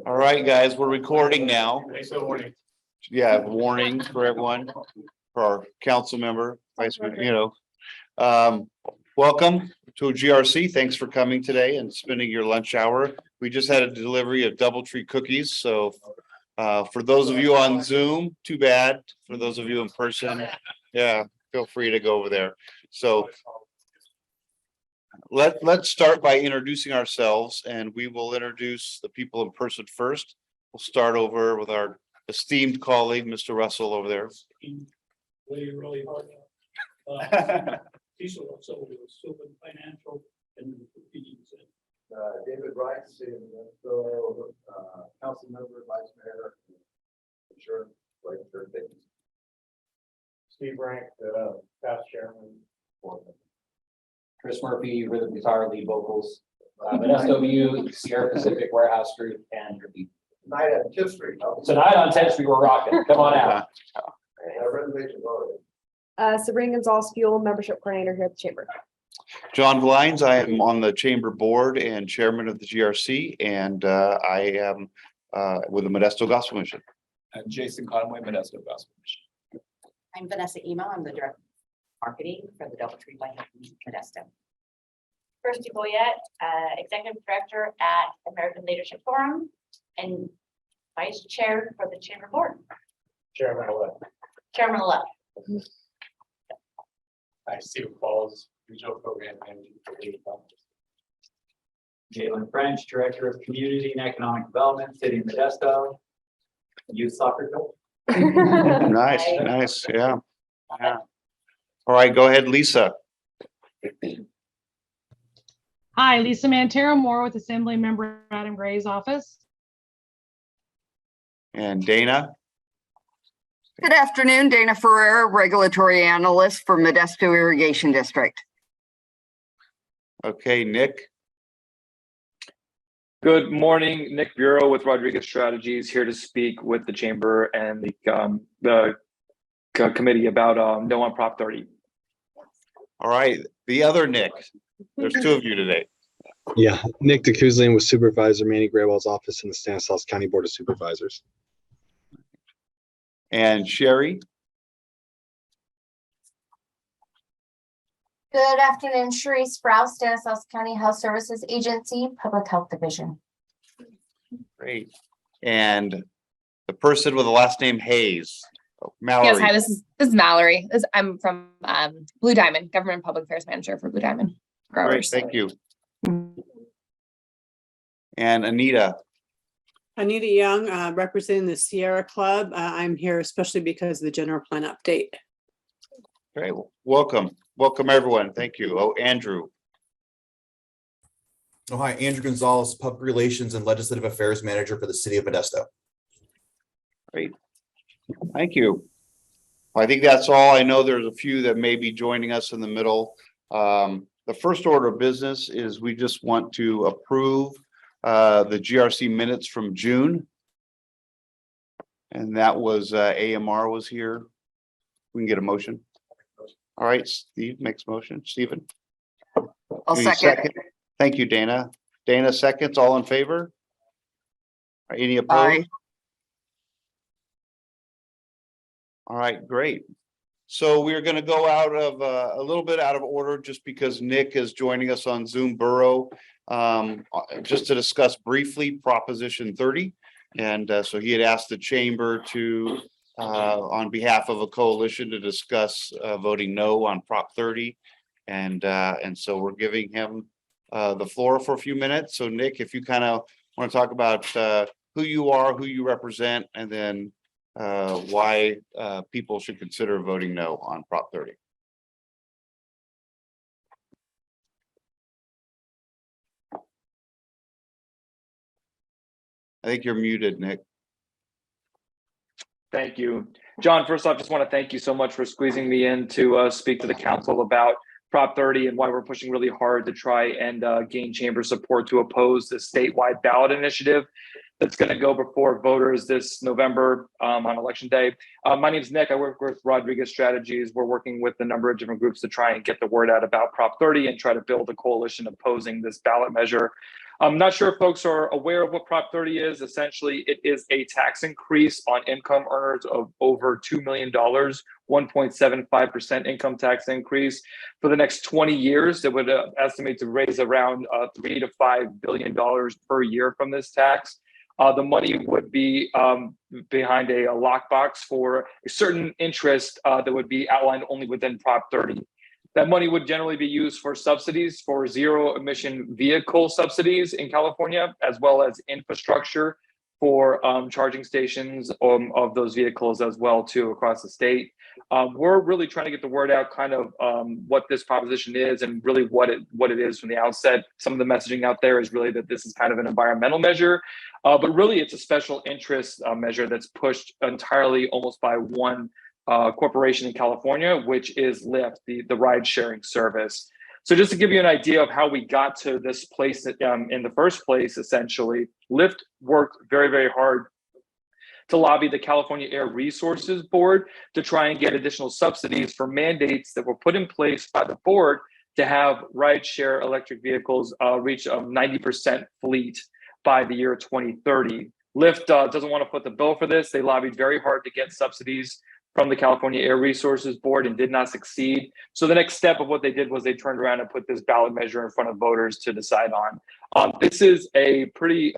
All right, guys, we're recording now. Thanks for the warning. Yeah, warning for everyone, for our council member, welcome to GRC. Thanks for coming today and spending your lunch hour. We just had a delivery of DoubleTree cookies, so for those of you on Zoom, too bad. For those of you in person, yeah, feel free to go over there. So let's start by introducing ourselves, and we will introduce the people in person first. We'll start over with our esteemed colleague, Mr. Russell over there. Really hard. Cecil Russell with Sylvan Financial and fees. David Rice, council member, vice mayor, insurance, things. Steve Rank, past chairman. Chris Murphy, rhythm guitar, lead vocals, SW, Sierra Pacific Warehouse Group, and Repeat. Night at 10th Street. Tonight on 10th Street, we're rocking. Come on out. Reservations already. Sabrina Gonzalez, Fuel Membership Coordinator here at the Chamber. John Glines, I am on the chamber board and chairman of the GRC, and I am with the Modesto Gospel Mission. I'm Jason Conway, Modesto Gospel Mission. I'm Vanessa Emo. I'm the director of marketing for the DoubleTree by Modesto. Kirsty Boyette, executive director at American Leadership Forum and vice chair for the chamber board. Chairman-elect. Chairman-elect. I Steve Falls, regional program manager for Leader Conference. Jalen French, Director of Community and Economic Development, City of Modesto, youth soccer coach. Nice, yeah. All right, go ahead, Lisa. Hi, Lisa Mantero Moore with Assembly Member Adam Gray's office. And Dana. Good afternoon, Dana Ferreira, Regulatory Analyst for Modesto Irrigation District. Okay, Nick. Good morning, Nick Bureau with Rodriguez Strategies, here to speak with the chamber and the committee about no on Prop 30. All right, the other Nick. There's two of you today. Yeah, Nick DeCuslian with Supervisor Manny Graywell's office in the Stanislaus County Board of Supervisors. And Sherry. Good afternoon, Sheree Sprouse, Stanislaus County Health Services Agency, Public Health Division. Great. And the person with the last name Hayes. Mallory. Yes, hi, this is Mallory. I'm from Blue Diamond, Government and Public Affairs Manager for Blue Diamond Growers. Great, thank you. And Anita. Anita Young, representing the Sierra Club. I'm here especially because of the general plan update. Great, welcome everyone. Thank you. Oh, Andrew. Oh, hi, Andrew Gonzalez, Public Relations and Legislative Affairs Manager for the City of Modesto. Great. Thank you. I think that's all. I know there's a few that may be joining us in the middle. The first order of business is we just want to approve the GRC minutes from June. And that was AMR was here. We can get a motion. All right, Steve makes motion. Stephen. I'll second. Thank you, Dana. Dana seconds. All in favor? Any opposed? Aye. All right, great. So we're going to go out of a little bit out of order just because Nick is joining us on Zoom Burrow just to discuss briefly Proposition 30. And so he had asked the chamber to on behalf of a coalition to discuss voting no on Prop 30. And so we're giving him the floor for a few minutes. So Nick, if you kind of want to talk about who you are, who you represent, and then why people should consider voting no on Prop 30. I think you're muted, Nick. Thank you. John, first off, just want to thank you so much for squeezing me in to speak to the council about Prop 30 and why we're pushing really hard to try and gain chamber support to oppose the statewide ballot initiative that's going to go before voters this November on election day. My name is Nick. I work with Rodriguez Strategies. We're working with a number of different groups to try and get the word out about Prop 30 and try to build a coalition opposing this ballot measure. I'm not sure if folks are aware of what Prop 30 is. Essentially, it is a tax increase on income earners of over $2 million, 1.75% income tax increase for the next 20 years. That would estimate to raise around $3 to $5 billion per year from this tax. The money would be behind a lockbox for a certain interest that would be outlined only within Prop 30. That money would generally be used for subsidies for zero emission vehicle subsidies in California, as well as infrastructure for charging stations of those vehicles as well too across the state. We're really trying to get the word out kind of what this proposition is and really what it is from the outset. Some of the messaging out there is really that this is kind of an environmental measure, but really it's a special interest measure that's pushed entirely almost by one corporation in California, which is Lyft, the ride sharing service. So just to give you an idea of how we got to this place in the first place, essentially, Lyft worked very, very hard to lobby the California Air Resources Board to try and get additional subsidies for mandates that were put in place by the board to have rideshare electric vehicles reach a 90% fleet by the year 2030. Lyft doesn't want to foot the bill for this. They lobbied very hard to get subsidies from the California Air Resources Board and did not succeed. So the next step of what they did was they turned around and put this ballot measure in front of voters to decide on. This is a pretty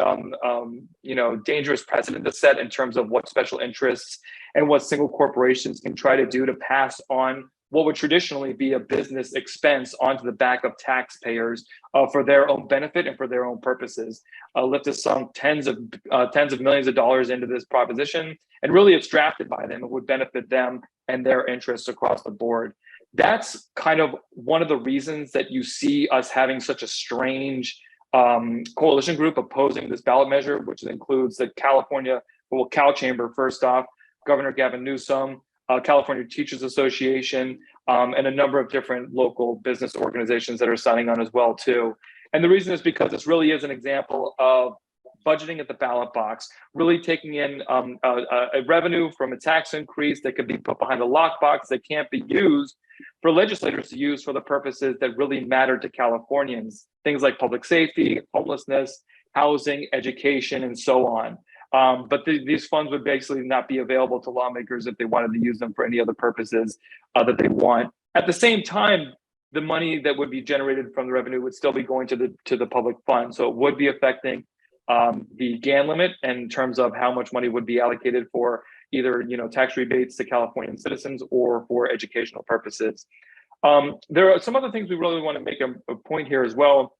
dangerous precedent to set in terms of what special interests and what single corporations can try to do to pass on what would traditionally be a business expense onto the back of taxpayers for their own benefit and for their own purposes. Lyft has sunk tens of millions of dollars into this proposition, and really it's drafted by them. It would benefit them and their interests across the board. That's kind of one of the reasons that you see us having such a strange coalition group opposing this ballot measure, which includes the Cal Chamber, first off, Governor Gavin Newsom, California Teachers Association, and a number of different local business organizations that are signing on as well too. And the reason is because this really is an example of budgeting at the ballot box, really taking in a revenue from a tax increase that could be put behind a lockbox that can't be used for legislators to use for the purposes that really matter to Californians, things like public safety, homelessness, housing, education, and so on. But these funds would basically not be available to lawmakers if they wanted to use them for any other purposes that they want. At the same time, the money that would be generated from the revenue would still be going to the public fund. So it would be affecting the GAN limit in terms of how much money would be allocated for either tax rebates to Californian citizens or for educational purposes. There are some other things we really want to make a point here as well.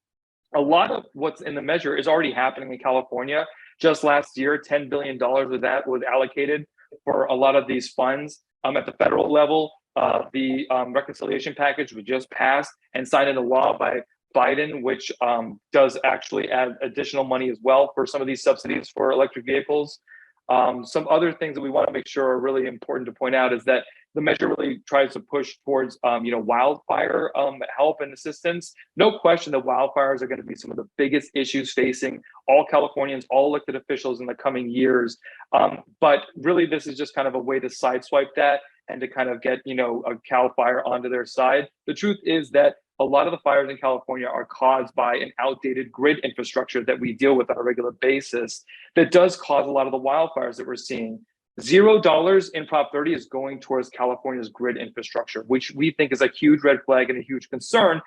A lot of what's in the measure is already happening in California. Just last year, $10 billion of that was allocated for a lot of these funds at the federal level. The reconciliation package was just passed and signed into law by Biden, which does actually add additional money as well for some of these subsidies for electric vehicles. Some other things that we want to make sure are really important to point out is that the measure really tries to push towards, wildfire help and assistance. No question that wildfires are going to be some of the biggest issues facing all Californians, all elected officials in the coming years. But really, this is just kind of a way to sideswipe that and to kind of get, a Cal Fire onto their side. The truth is that a lot of the fires in California are caused by an outdated grid infrastructure that we deal with on a regular basis that does cause a lot of the wildfires that we're seeing. $0 in Prop 30 is going towards California's grid infrastructure, which we think is a huge red flag and a huge concern,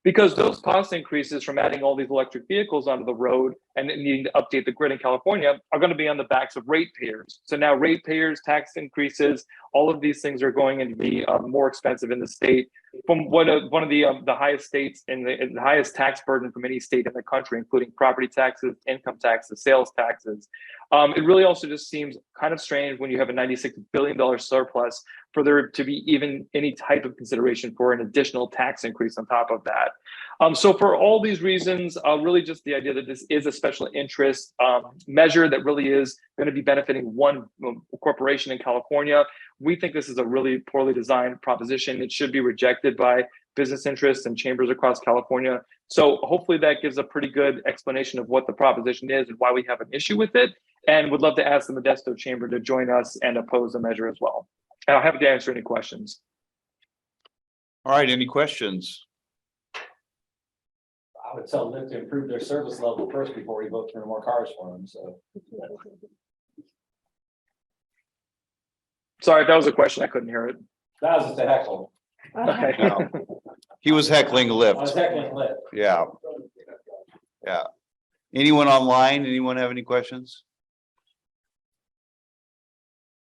because those cost increases from adding all these electric vehicles onto the road and needing to update the grid in California are going to be on the backs of ratepayers. So now ratepayers, tax increases, all of these things are going to be more expensive in the state. From one of the highest states and the highest tax burden from any state in the country, including property taxes, income taxes, sales taxes. It really also just seems kind of strange when you have a $96 billion surplus for there to be even any type of consideration for an additional tax increase on top of that. So for all these reasons, really just the idea that this is a special interest measure that really is going to be benefiting one corporation in California. We think this is a really poorly designed proposition. It should be rejected by business interests and chambers across California. So hopefully that gives a pretty good explanation of what the proposition is and why we have an issue with it. And would love to ask the Modesto Chamber to join us and oppose the measure as well. And I'll happy to answer any questions. All right, any questions? I would tell Lyft to improve their service level first before we vote for more cars for them, so. Sorry, if that was a question, I couldn't hear it. That was just a heckle. Okay. No. He was heckling I was Lyft. heckling Lyft. Yeah. Yeah. Anyone online? Anyone have any questions?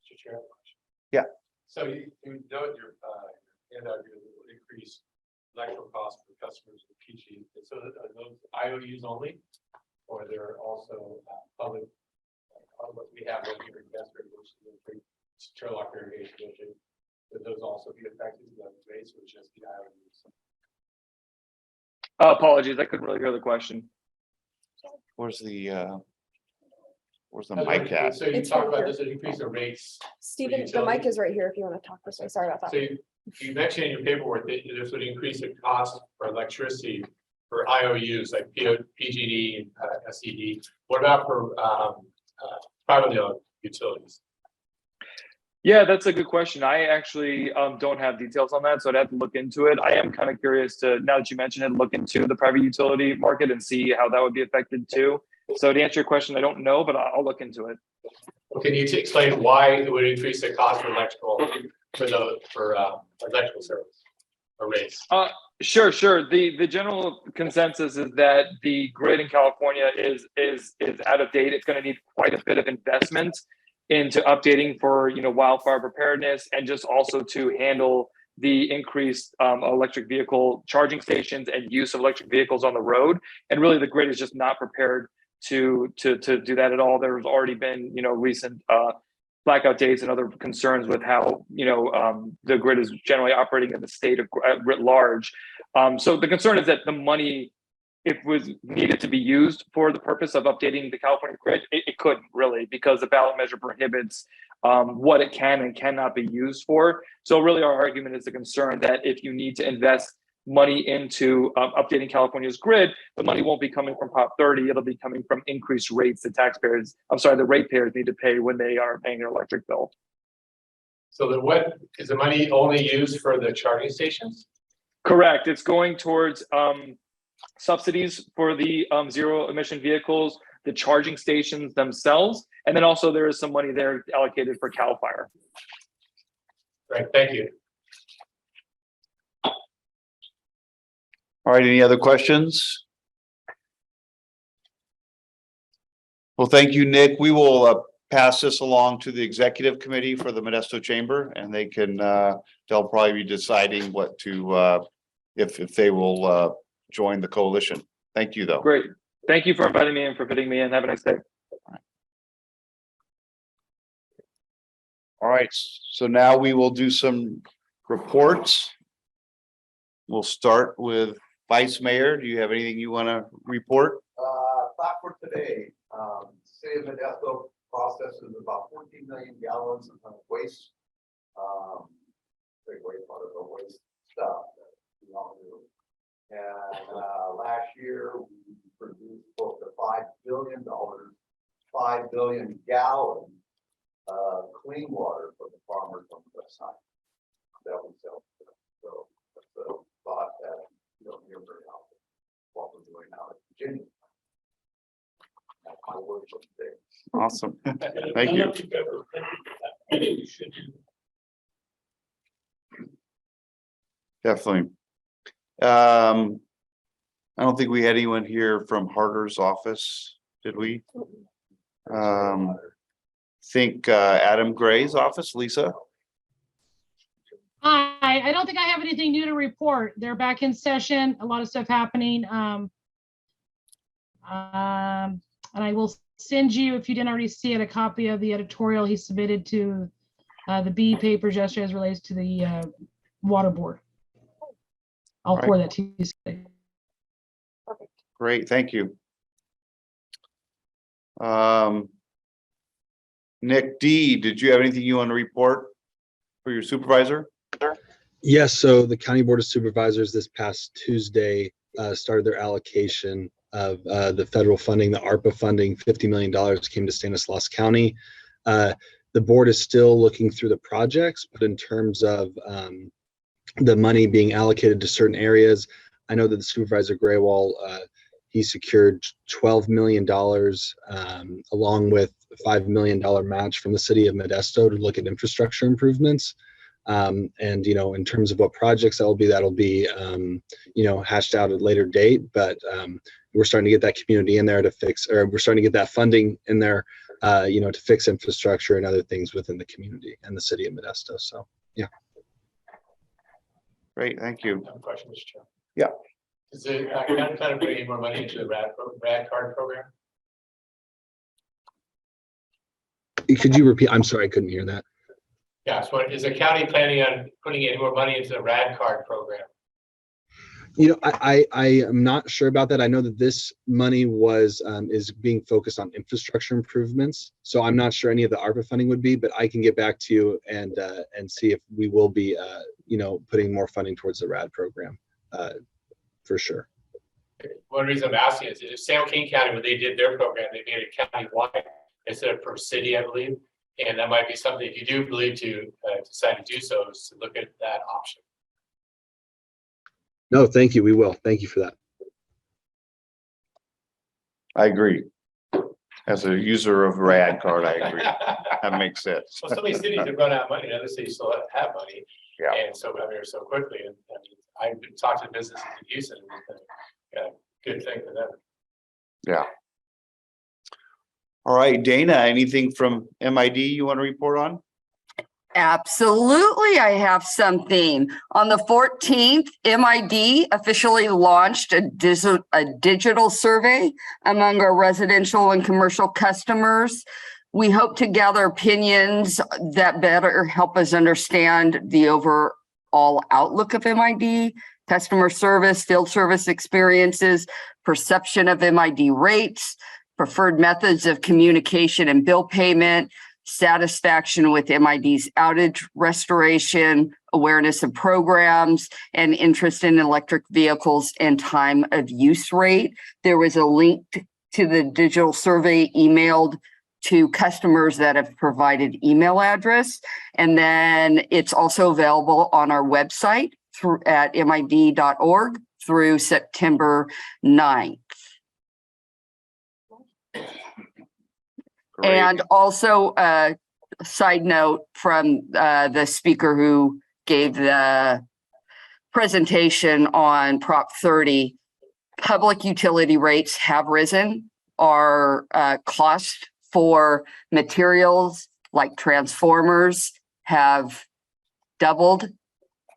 Mr. Chair. Yeah. So you note your, handout here will increase electrical costs for customers with PG. So are those IOUs only? Or there are also public, what we have right here, investor, which is Sherlock irrigation district. Would those also be affected by the rates or just the IOUs? Apologies, I couldn't really hear the question. Where's the mic at? So you It's talk right about here. this increase in rates. Stephen, the mic is right here if you want to talk this way. Sorry about So that. you mentioned in your paperwork that this would increase the cost for electricity for IOUs like PG&E, SED. What about for privately owned utilities? Yeah, that's a good question. I actually don't have details on that, so I'd have to look into it. I am kind of curious to, now that you mentioned it, look into the private utility market and see how that would be affected too. So to answer your question, I don't know, but I'll look into it. Well, can you explain why it would increase the cost for electrical electrical service or rates? Sure. The general consensus is that the grid in California is out of date. It's going to need quite a bit of investment into updating for wildfire preparedness and just also to handle the increased electric vehicle charging stations and use of electric vehicles on the road. And really, the grid is just not prepared to do that at all. There's already been recent blackout dates and other concerns with how the grid is generally operating in the state of writ large. So the concern is that the money, if it was needed to be used for the purpose of updating the California grid, it couldn't really, because the ballot measure prohibits what it can and cannot be used for. So really our argument is the concern that if you need to invest money into updating California's grid, the money won't be coming from Prop 30, it'll be coming from increased rates that the ratepayers need to pay when they are paying their electric bill. So then what is the money only used for the charging stations? Correct. It's going towards subsidies for the zero emission vehicles, the charging stations themselves, and then also there is some money there allocated for CAL FIRE. Right, thank you. All right, any other questions? Well, thank you, Nick. We will pass this along to the executive committee for the Modesto Chamber, and they can they'll probably be deciding what to if they will join the coalition. Thank you, though. Great. Thank you for inviting me and for fitting me in. Have a nice day. All right, so now we will do some reports. We'll start with Vice Mayor. Do you have anything you want to report? Thought for today, City of Modesto processes about 14 million gallons of waste. Big wastewater, but waste stuff that we all do. And last year we produced close to $5 billion, 5 billion gallons of clean water for the farmers on the west side that we sell. So that's a thought that you don't hear very often. What we're doing now in Virginia. That's my word for today. Awesome. Thank you. Definitely. I don't think we had anyone here from Harder's office, did we? Think Adam Gray's office, Lisa? Hi, I don't think I have anything new to report. They're back in session, a lot of stuff happening. And I will send you, if you didn't already see it, a copy of the editorial he submitted to the B papers yesterday as relates to the water board. I'll forward that to you today. Great, thank you. Nick D, did you have anything you want to report for your supervisor? Yes, so the County Board of Supervisors this past Tuesday started their allocation of the federal funding, the ARPA funding. $50 million came to Stanislaus County. The board is still looking through the projects, but in terms of the money being allocated to certain areas, I know that the Supervisor Graywall, he secured $12 million along with a $5 million match from the city of Modesto to look at infrastructure improvements. And, in terms of what projects that'll be, hashed out at a later date, but we're starting to get that community in there to fix, or we're starting to get that funding in there, to fix infrastructure and other things within the community and the city of Modesto. So, yeah. Great, thank you. I have a question, Mr. Chair. Yeah. Is it, kind of bringing more money into the rad card program? Could you repeat? I'm sorry, I couldn't hear that. Yeah, so is the county planning on putting any more money into the rad card program? I am not sure about that. I know that this money is being focused on infrastructure improvements. So I'm not sure any of the ARPA funding would be, but I can get back to you and see if we will be, putting more funding towards the RAD program, for sure. One reason I'm asking is if San Joaquin County, when they did their program, they made it county-wide instead of per city, I believe. And that might be something, if you do believe to decide to do so, is to look at that option. No, thank you. We will. Thank you for that. I agree. As a user of RAD card, I agree. That makes sense. Well, so many cities have run out of money, other cities still have money. Yeah. And so, so quickly, and I've been talking to businesses in Houston, and it's been a good thing for them. Yeah. All right, Dana, anything from MID you want to report on? Absolutely, I have something. On the 14th, MID officially launched a digital survey among our residential and commercial customers. We hope to gather opinions that better help us understand the overall outlook of MID, customer service, field service experiences, perception of MID rates, preferred methods of communication and bill payment, satisfaction with MID's outage restoration, awareness of programs, and interest in electric vehicles and time of use rate. There was a link to the digital survey emailed to customers that have provided email address. And then it's also available on our website at mid.org through September 9th. Great. And also a side note from the speaker who gave the presentation on Prop 30, public utility rates have risen. Our cost for materials like transformers have doubled,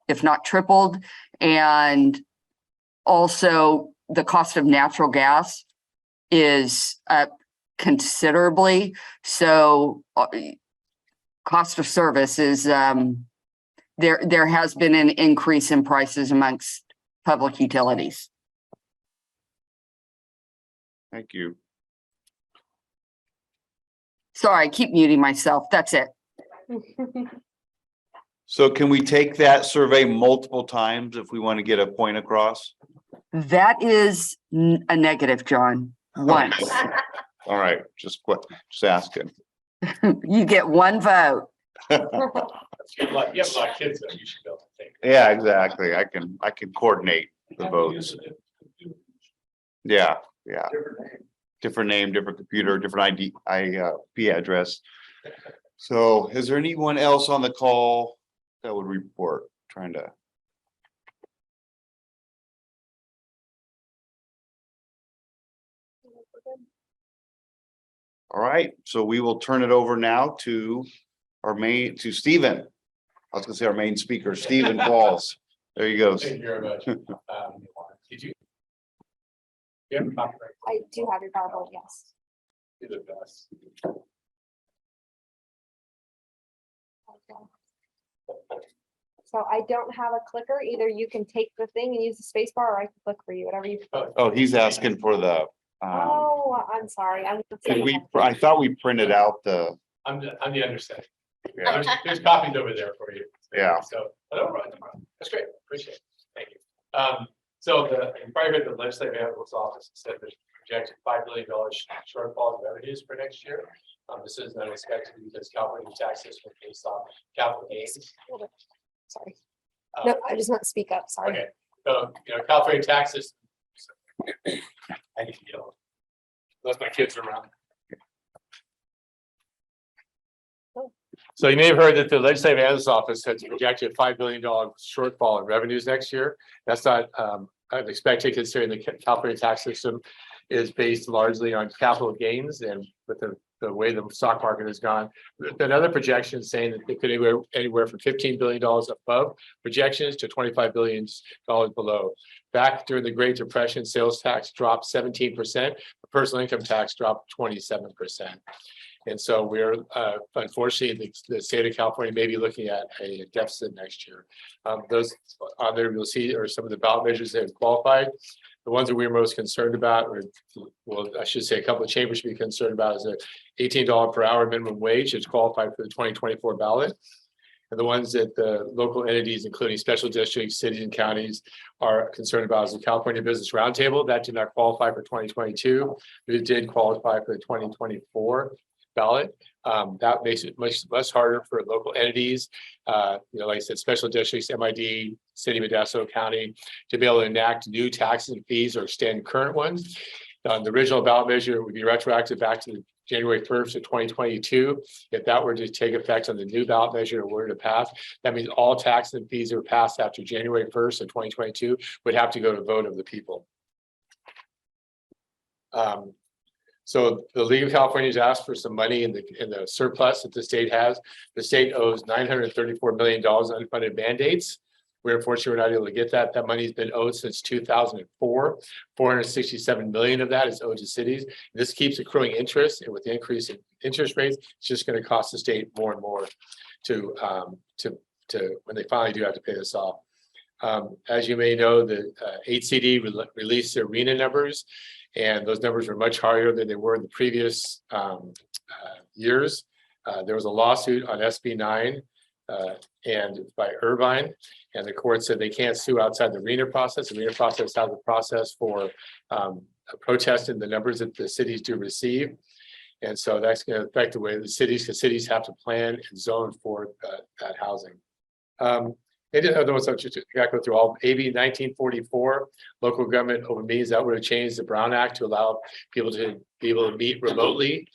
if not tripled. And also the cost of natural gas is up considerably. So cost of service is there has been an increase in prices amongst public utilities. Thank you. Sorry, I keep muting myself. That's it. So can we take that survey multiple times if we want to get a point across? That is a negative, John. Once. All right, just asking. You get one vote. You have a lot of kids, though, you should be able to think. Yeah, exactly. I can coordinate the votes. Yeah. Different name, different computer, different IP address. So is there anyone else on the call that would report? Trying to. All right, so we will turn it over now to Stephen. I was gonna say our main speaker, Stephen Pauls. There he goes. Thank you very much. Did you? You have a copy, right? I do have your PowerPoint, yes. You're the best. So I don't have a clicker. Either you can take the thing and use the space bar, or I can click for you, whatever you. Oh, he's asking for the. Oh, I'm sorry. I thought we printed out the. I'm the understanding. Yeah. There's copies over there for you. Yeah. So, but overall, that's great. Appreciate it. Thank you. So you probably heard the legislative analyst office said there's projected $5 billion shortfall in revenues for next year. This is unexpected because California tax system based on capital gains. Sorry. No, I just want to speak up. Sorry. Okay. So, California taxes. I need to yell. Unless my kids are around. So you may have heard that the Legislative Analyst's Office has projected a $5 billion shortfall in revenues next year. That's not unexpected, considering the California tax system is based largely on capital gains, and with the way the stock market has gone. Another projection saying that it could anywhere from $15 billion above projections to $25 billion below. Back during the Great Depression, sales tax dropped 17%, personal income tax dropped 27%. And so we're unfortunately, the state of California may be looking at a deficit next year. Those on there you'll see are some of the ballot measures that have qualified. The ones that we're most concerned about, or well, I should say a couple of chambers should be concerned about, is a $18 per hour minimum wage that's qualified for the 2024 ballot. And the ones that the local entities, including special districts, cities and counties, are concerned about is the California Business Roundtable. That did not qualify for 2022, but it did qualify for the 2024 ballot. That makes it much less harder for local entities, like I said, special districts, MID, City of Modesto County, to be able to enact new taxes and fees or extend current ones. The original ballot measure would be retroactive back to January 1st of 2022. If that were to take effect on the new ballot measure or were to pass, that means all taxes and fees that were passed after January 1st of 2022 would have to go to vote of the people. So the League of California has asked for some money in the surplus that the state has. The state owes $934 million unfunded mandates. We're unfortunately not able to get that. That money's been owed since 2004. 467 million of that is owed to cities. This keeps accruing interest, and with the increase in interest rates, it's just going to cost the state more and more to when they finally do have to pay this off. As you may know, the HCD released their RENA numbers, and those numbers were much higher than they were in the previous years. There was a lawsuit on SB 9 and by Irvine, and the court said they can't sue outside the RENA process. The RENA process has a process for protesting the numbers that the cities do receive. And so that's going to affect the way the cities, because cities have to plan and zone for that housing. They did other ones, I got to go through all. AB 1944, local government open meetings, that would have changed the Brown Act to allow people to be able to meet remotely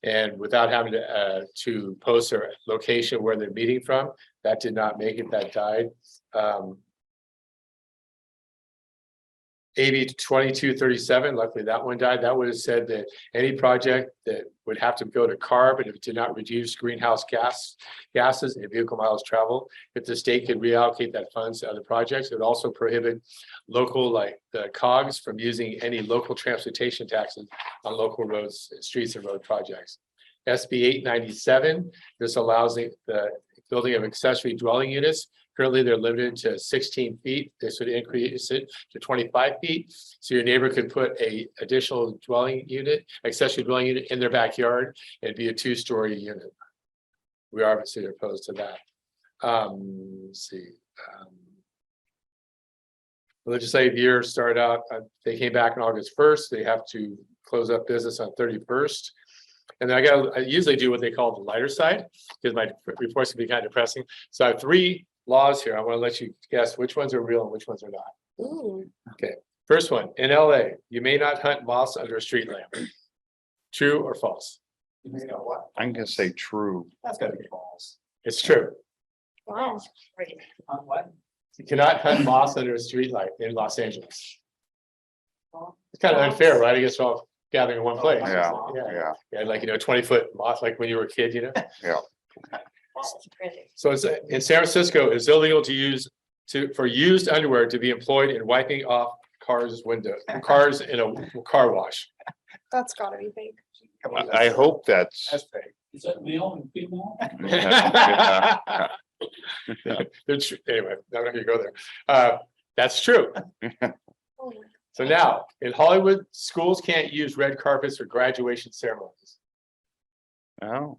and without having to post their location where they're meeting from. That did not make it, that died. AB 2237, luckily that one died. That would have said that any project that would have to go to CARB, and if it did not reduce greenhouse gases and vehicle miles traveled, if the state could reallocate that funds to other projects, it would also prohibit local, like the COGS, from using any local transportation taxes on local roads, streets and road projects. SB 897, this allows the building of accessory dwelling units. Currently, they're limited to 16 feet. This would increase it to 25 feet. So your neighbor could put a additional dwelling unit, accessory dwelling unit in their backyard and be a 2-story unit. We are obviously opposed to that. Let's see. The legislative year started out, they came back on August 1st. They have to close up business on 31st. And then I usually do what they call the lighter side, because my reports can be kind of depressing. So I have 3 laws here. I want to let you guess which ones are real and which ones are not. Ooh. Okay. First one, in LA, you may not hunt moths under a street lamp. True or false? You may know what? I'm gonna say true. That's gotta be false. It's true. Wow. On what? You cannot hunt moths under a street light in Los Angeles. It's kind of unfair, right? I guess we're all gathering in one place. Yeah. Yeah, like, 20-foot moth, like when you were a kid, Yeah. That's crazy. So it's in San Francisco, it's illegal to use for used underwear to be employed in wiping off cars in a car wash. That's gotta be fake. I hope that's. That's fake. Is that male and female? Anyway, I'm not gonna go there. That's true. So now, in Hollywood, schools can't use red carpets for graduation ceremonies. Oh.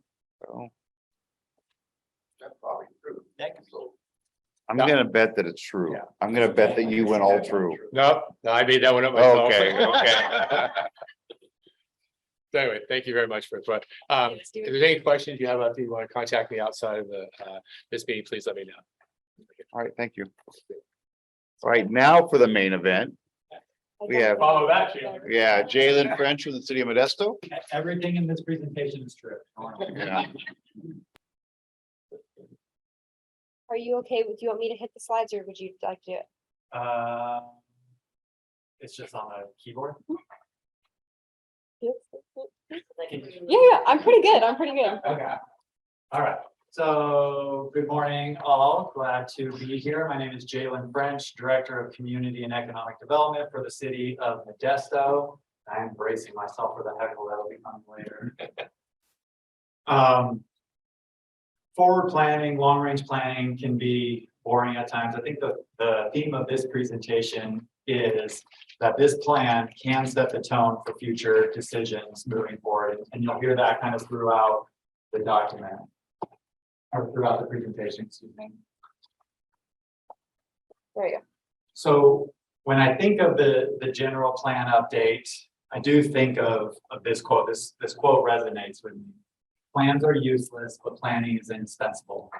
That's probably true. I'm No. gonna bet that it's true. Yeah. I'm gonna bet that you went all through. No, I made that one up myself. Okay. So anyway, thank you very much for it. Thanks, If dude. there's any questions you have, if you want to contact me outside of this meeting, please let me know. All right, thank you. All right, now for the main event. We have, Follow that, Jim. yeah, Jalen French from the city of Modesto. Everything in this presentation is true. Yeah. Are you okay with, do you want me to hit the slides or would you like to do it? It's just on the keyboard. Yeah, yeah, I'm pretty good. I'm pretty good. Okay. All right. So good morning, all. Glad to be here. My name is Jalen French, Director of Community and Economic Development for the city of Modesto. I'm bracing myself for the heckle that'll be coming later. Forward planning, long-range planning can be boring at times. I think the theme of this presentation is that this plan can set the tone for future decisions moving forward. And you'll hear that kind of throughout the document or throughout the presentation, excuse me. There you go. So when I think of the general plan update, I do think of this quote. This quote resonates with me. Plans are useless, but planning is indispensable.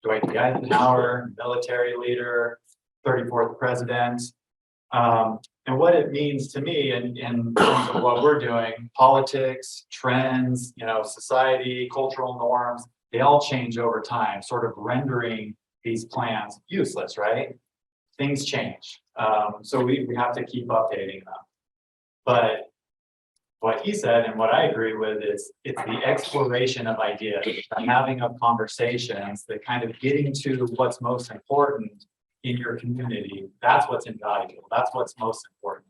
Dwight D. Eisenhower, military leader, 34th president. And what it means to me in terms of what we're doing, politics, trends, society, cultural norms, they all change over time, sort of rendering these plans useless, right? Things change. So we have to keep updating them. But what he said and what I agree with is it's the exploration of ideas, the having of conversations, the kind of getting to what's most important in your community. That's what's invaluable. That's what's most important.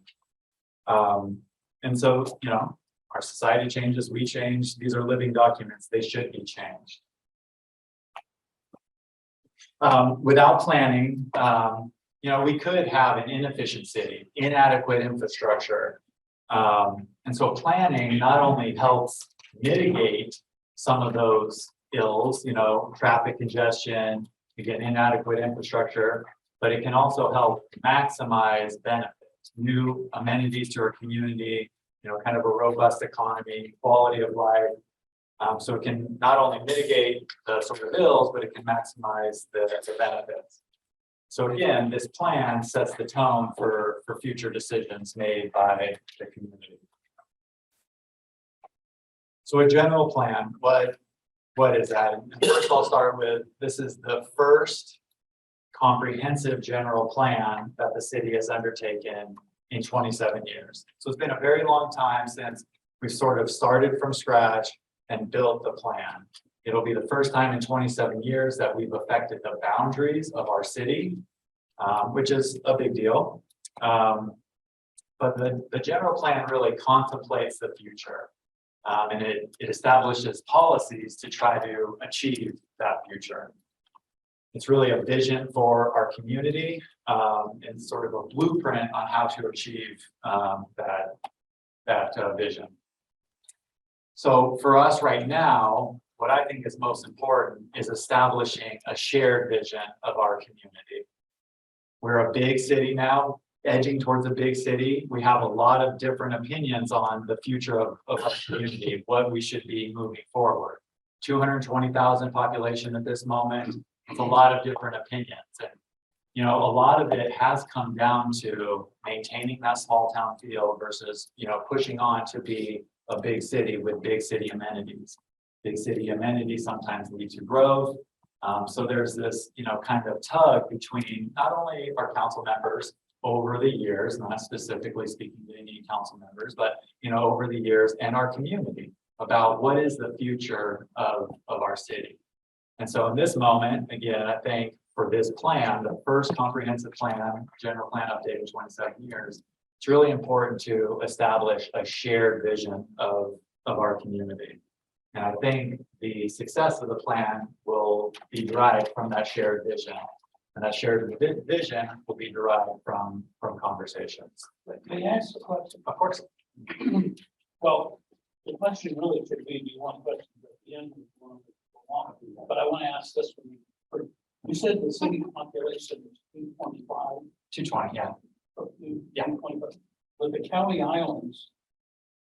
And so, our society changes, we change. These are living documents. They should be changed. Without planning, we could have an inefficient city, inadequate infrastructure. And so planning not only helps mitigate some of those ills, traffic congestion, you get inadequate infrastructure, but it can also help maximize benefits, new amenities to our community, kind of a robust economy, quality of life. So it can not only mitigate the sort of ills, but it can maximize the benefits. So again, this plan sets the tone for future decisions made by the community. So a general plan, what is that? And first I'll start with, this is the first comprehensive general plan that the city has undertaken in 27 years. So it's been a very long time since we sort of started from scratch and built the plan. It'll be the first time in 27 years that we've affected the boundaries of our city, which is a big deal. But the general plan really contemplates the future. And it establishes policies to try to achieve that future. It's really a vision for our community and sort of a blueprint on how to achieve that vision. So for us right now, what I think is most important is establishing a shared vision of our community. We're a big city now, edging towards a big city. We have a lot of different opinions on the future of our community, what we should be moving forward. 220,000 population at this moment. It's a lot of different opinions. And, a lot of it has come down to maintaining that small town feel versus, pushing on to be a big city with big city amenities. Big city amenities sometimes lead to growth. So there's this, kind of tug between not only our council members over the years, not specifically speaking to any council members, but, over the years and our community about what is the future of our city. And so in this moment, again, I think for this plan, the first comprehensive plan, general plan update in 27 years, it's really important to establish a shared vision of our community. And I think the success of the plan will be derived from that shared vision. And that shared vision will be derived from conversations. Can I ask a question? Of course. Well, the question really should be one question at the end. But I want to ask this one. You said the city population is 225. 220, yeah. Yeah. 225. But the county islands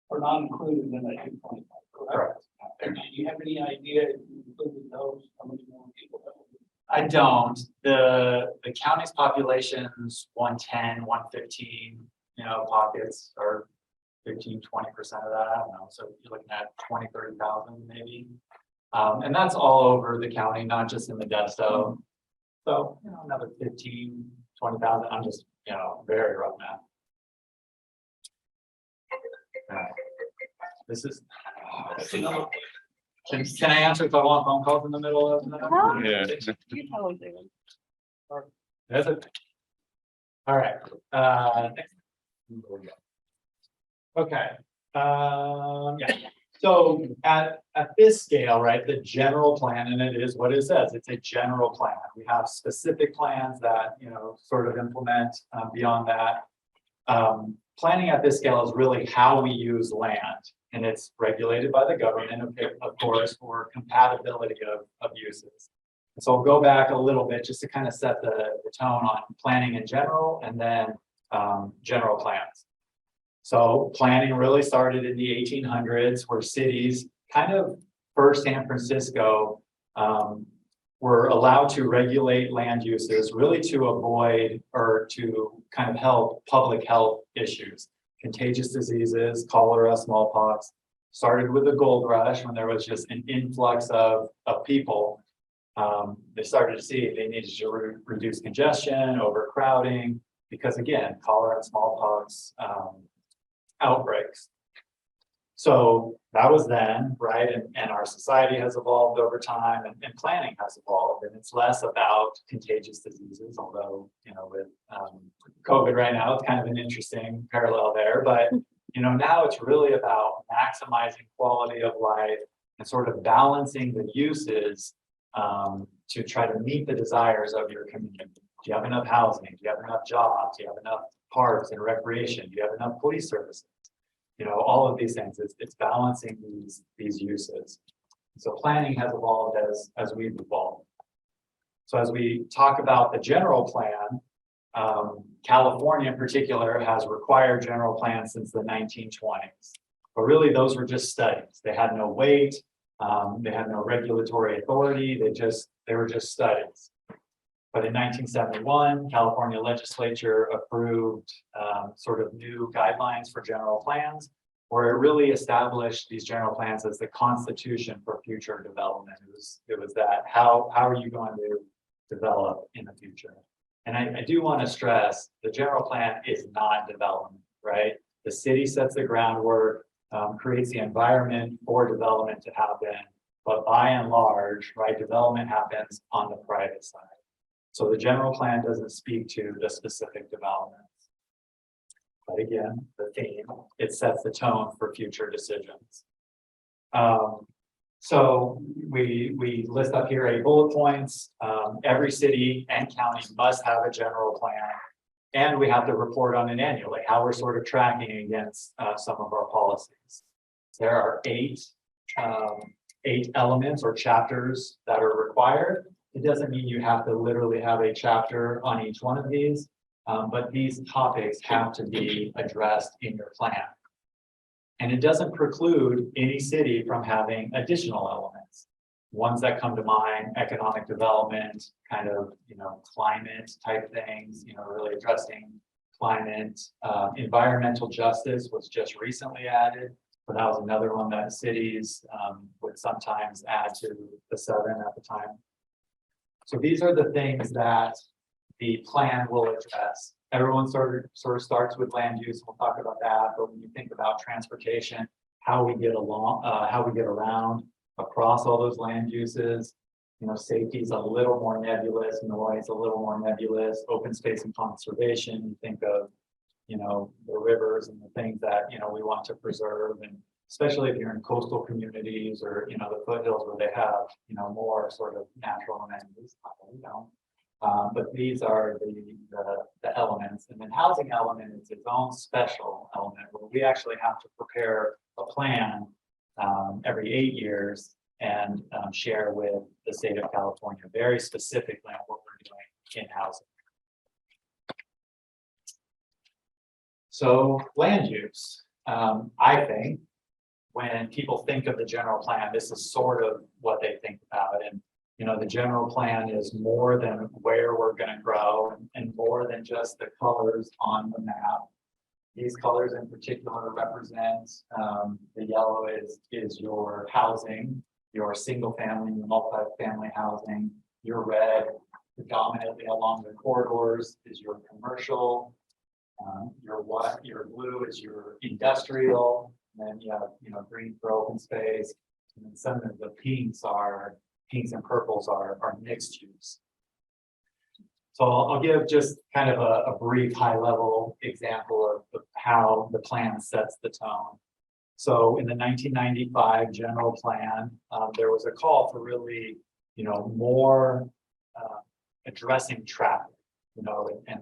are not included in that 225, correct? Correct. And do you have any idea if you included those, how many more people that would I don't. The county's population's 110, 115, pockets are 15, 20% of that. I don't know. So you're looking at 20, 30,000 maybe. And that's all over the county, not just in Modesto. So, another 15, 20,000. I'm just, very rough math. This is. Can I answer if I want phone calls in the middle of that? Yeah. You tell them, David. That's it. All right. Next. Okay. Yeah. So at this scale, right, the general plan, and it is what it says, it's a general plan. We have specific plans that, sort of implement beyond that. Planning at this scale is really how we use land, and it's regulated by the government, of course, for compatibility of uses. So I'll go back a little bit just to kind of set the tone on planning in general, and then general plans. So planning really started in the 1800s, where cities, kind of first San Francisco, were allowed to regulate land uses really to avoid or to kind of help public health issues. Contagious diseases, cholera, smallpox, started with the gold rush when there was just an influx of people. They started to see they needed to reduce congestion, overcrowding, because again, cholera and smallpox outbreaks. So that was then, right? And our society has evolved over time, and planning has evolved, and it's less about contagious diseases, although, with COVID right now, it's kind of an interesting parallel there. But, now it's really about maximizing quality of life and sort of balancing the uses to try to meet the desires of your community. Do you have enough housing? Do you have enough jobs? Do you have enough parks and recreation? Do you have enough police services? All of these things, it's balancing these uses. So planning has evolved as we've evolved. So as we talk about the general plan, California in particular has required general plans since the 1920s. But really those were just studies. They had no weight, they had no regulatory authority, they were just studies. But in 1971, California legislature approved sort of new guidelines for general plans, where it really established these general plans as the constitution for future development. It was that, how are you going to develop in the future? And I do want to stress, the general plan is not development, right? The city sets the groundwork, creates the environment for development to happen, but by and large, right, development happens on the private side. So the general plan doesn't speak to the specific developments. But again, the theme, it sets the tone for future decisions. So we list up here 8 bullet points. Every city and county must have a general plan, and we have to report on it annually, how we're sort of tracking against some of our policies. There are 8 elements or chapters that are required. It doesn't mean you have to literally have a chapter on each one of these, but these topics have to be addressed in your plan. And it doesn't preclude any city from having additional elements. Ones that come to mind, economic development, kind of, climate type things, really addressing climate. Environmental justice was just recently added. So that was another one that cities would sometimes add to the 7 at the time. So these are the things that the plan will address. Everyone sort of starts with land use. We'll talk about that. But when you think about transportation, how we get along, how we get around across all those land uses, safety is a little more nebulous, noise a little more nebulous, open space and conservation. You think of, the rivers and the things that we want to preserve, and especially if you're in coastal communities or the foothills where they have more sort of natural amenities. But these are the elements, and then housing element is its own special element where we actually have to prepare a plan every 8 years and share with the state of California very specifically on what we're doing in housing. So land use, I think when people think of the general plan, this is sort of what they think about. And the general plan is more than where we're gonna grow and more than just the colors on the map. These colors in particular represent, the yellow is your housing, your single family, your multi-family housing. Your red predominantly along the corridors is your commercial. Your blue is your industrial, and then you have, green for open space. And then some of the pinks and purples are mixed use. So I'll give just kind of a brief high level example of how the plan sets the tone. So in the 1995 general plan, there was a call for really, more addressing traffic, and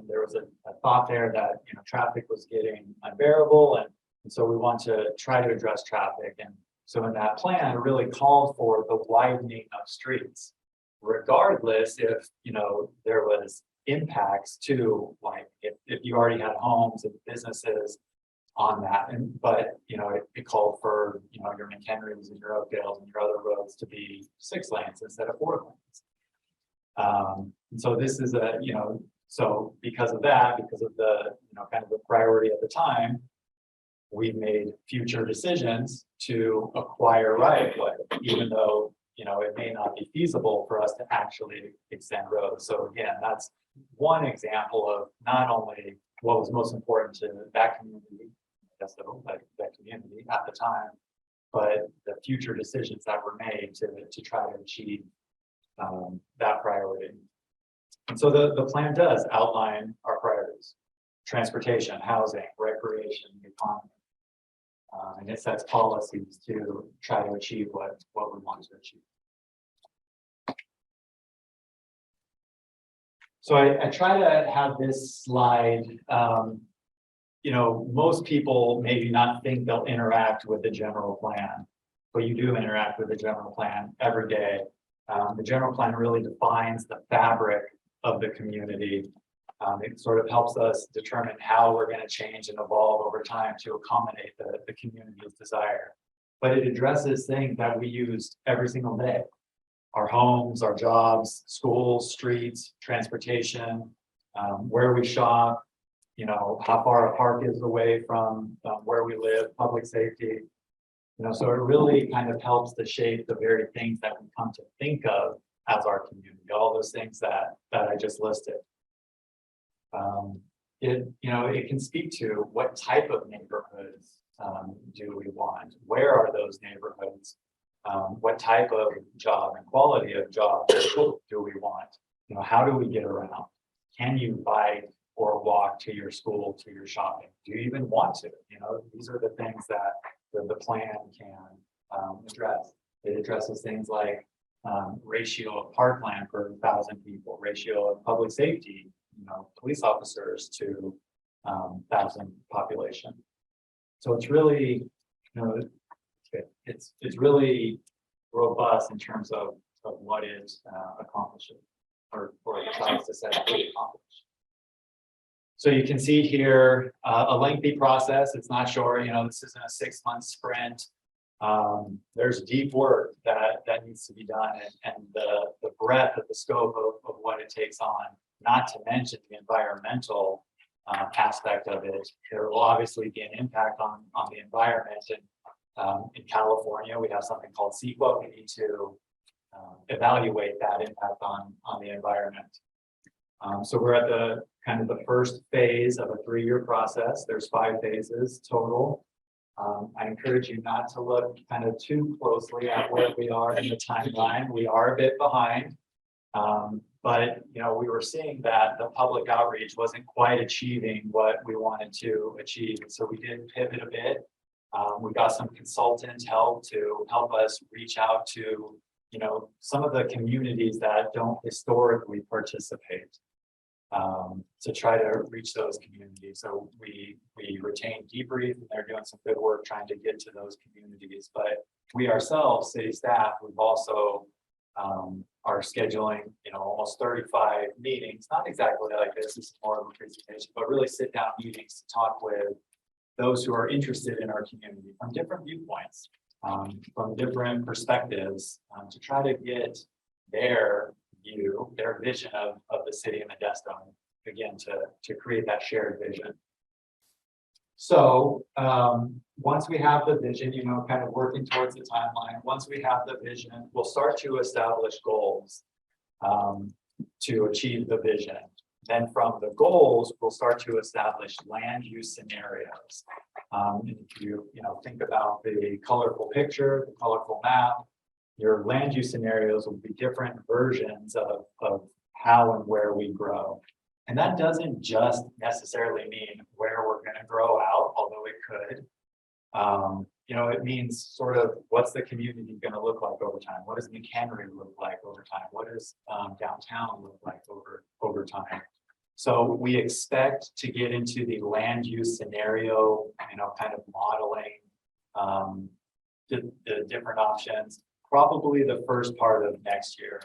there was a thought there that, traffic was getting unbearable. And so we want to try to address traffic. And so in that plan, it really called for the widening of streets, regardless if, there was impacts to, like, if you already had homes and businesses on that. But it called for, your McHenrys and your Oakdales and your other roads to be 6 lanes instead of 4 lanes. And so this is so because of that, because of the, kind of the priority at the time, we've made future decisions to acquire right of way, even though, it may not be feasible for us to actually extend roads. So again, that's one example of not only what was most important to that community, that community at the time, but the future decisions that were made to try to achieve that priority. And so the plan does outline our priorities: transportation, housing, recreation, economy. And it sets policies to try to achieve what we want to achieve. So I try to have this slide, most people maybe not think they'll interact with the general plan, but you do interact with the general plan every day. The general plan really defines the fabric of the community. It sort of helps us determine how we're going to change and evolve over time to accommodate the community's desire. But it addresses things that we use every single day: our homes, our jobs, schools, streets, transportation, where we shop, how far a park is away from where we live, public safety. So it really kind of helps to shape the very things that we come to think of as our community, all those things that I just listed. It can speak to what type of neighborhoods do we want? Where are those neighborhoods? What type of job and quality of job do we want? How do we get around? Can you bike or walk to your school, to your shopping? Do you even want to? These are the things that the plan can address. It addresses things like ratio of parkland per 1,000 people, ratio of public safety, police officers to 1,000 population. So it's really, it's really robust in terms of what it accomplishes or tries to set to accomplish. So you can see here a lengthy process. It's not short. This isn't a 6-month sprint. There's deep work that needs to be done, and the breadth of the scope of what it takes on, not to mention the environmental aspect of it. There will obviously be an impact on the environment. And in California, we have something called CEQA. We need to evaluate that impact on the environment. So we're at the kind of the first phase of a 3-year process. There's 5 phases total. I encourage you not to look kind of too closely at where we are in the timeline. We are a bit behind, but we were seeing that the public outreach wasn't quite achieving what we wanted to achieve. So we did pivot a bit. We got some consultant help to help us reach out to, some of the communities that don't historically participate, to try to reach those communities. So we retained Debrief, and they're doing some good work trying to get to those communities. But we ourselves, city staff, we've also are scheduling, almost 35 meetings, not exactly like this is more of a presentation, but really sit down meetings to talk with those who are interested in our community from different viewpoints, from different perspectives, to try to get their view, their vision of the city of Modesto, again, to create that shared vision. So, once we have the vision, you know, kind of working towards the timeline, once we have the vision, we'll start to establish goals to achieve the vision. Then from the goals, we'll start to establish land use scenarios. If you think about the colorful picture, the colorful map, your land use scenarios will be different versions of how and where we grow. And that doesn't just necessarily mean where we're going to grow out, although it could. It means sort of what's the community going to look like over time? What does McHenry look like over time? What does downtown look like over time? So we expect to get into the land use scenario, kind of modeling the different options, probably the first part of next year.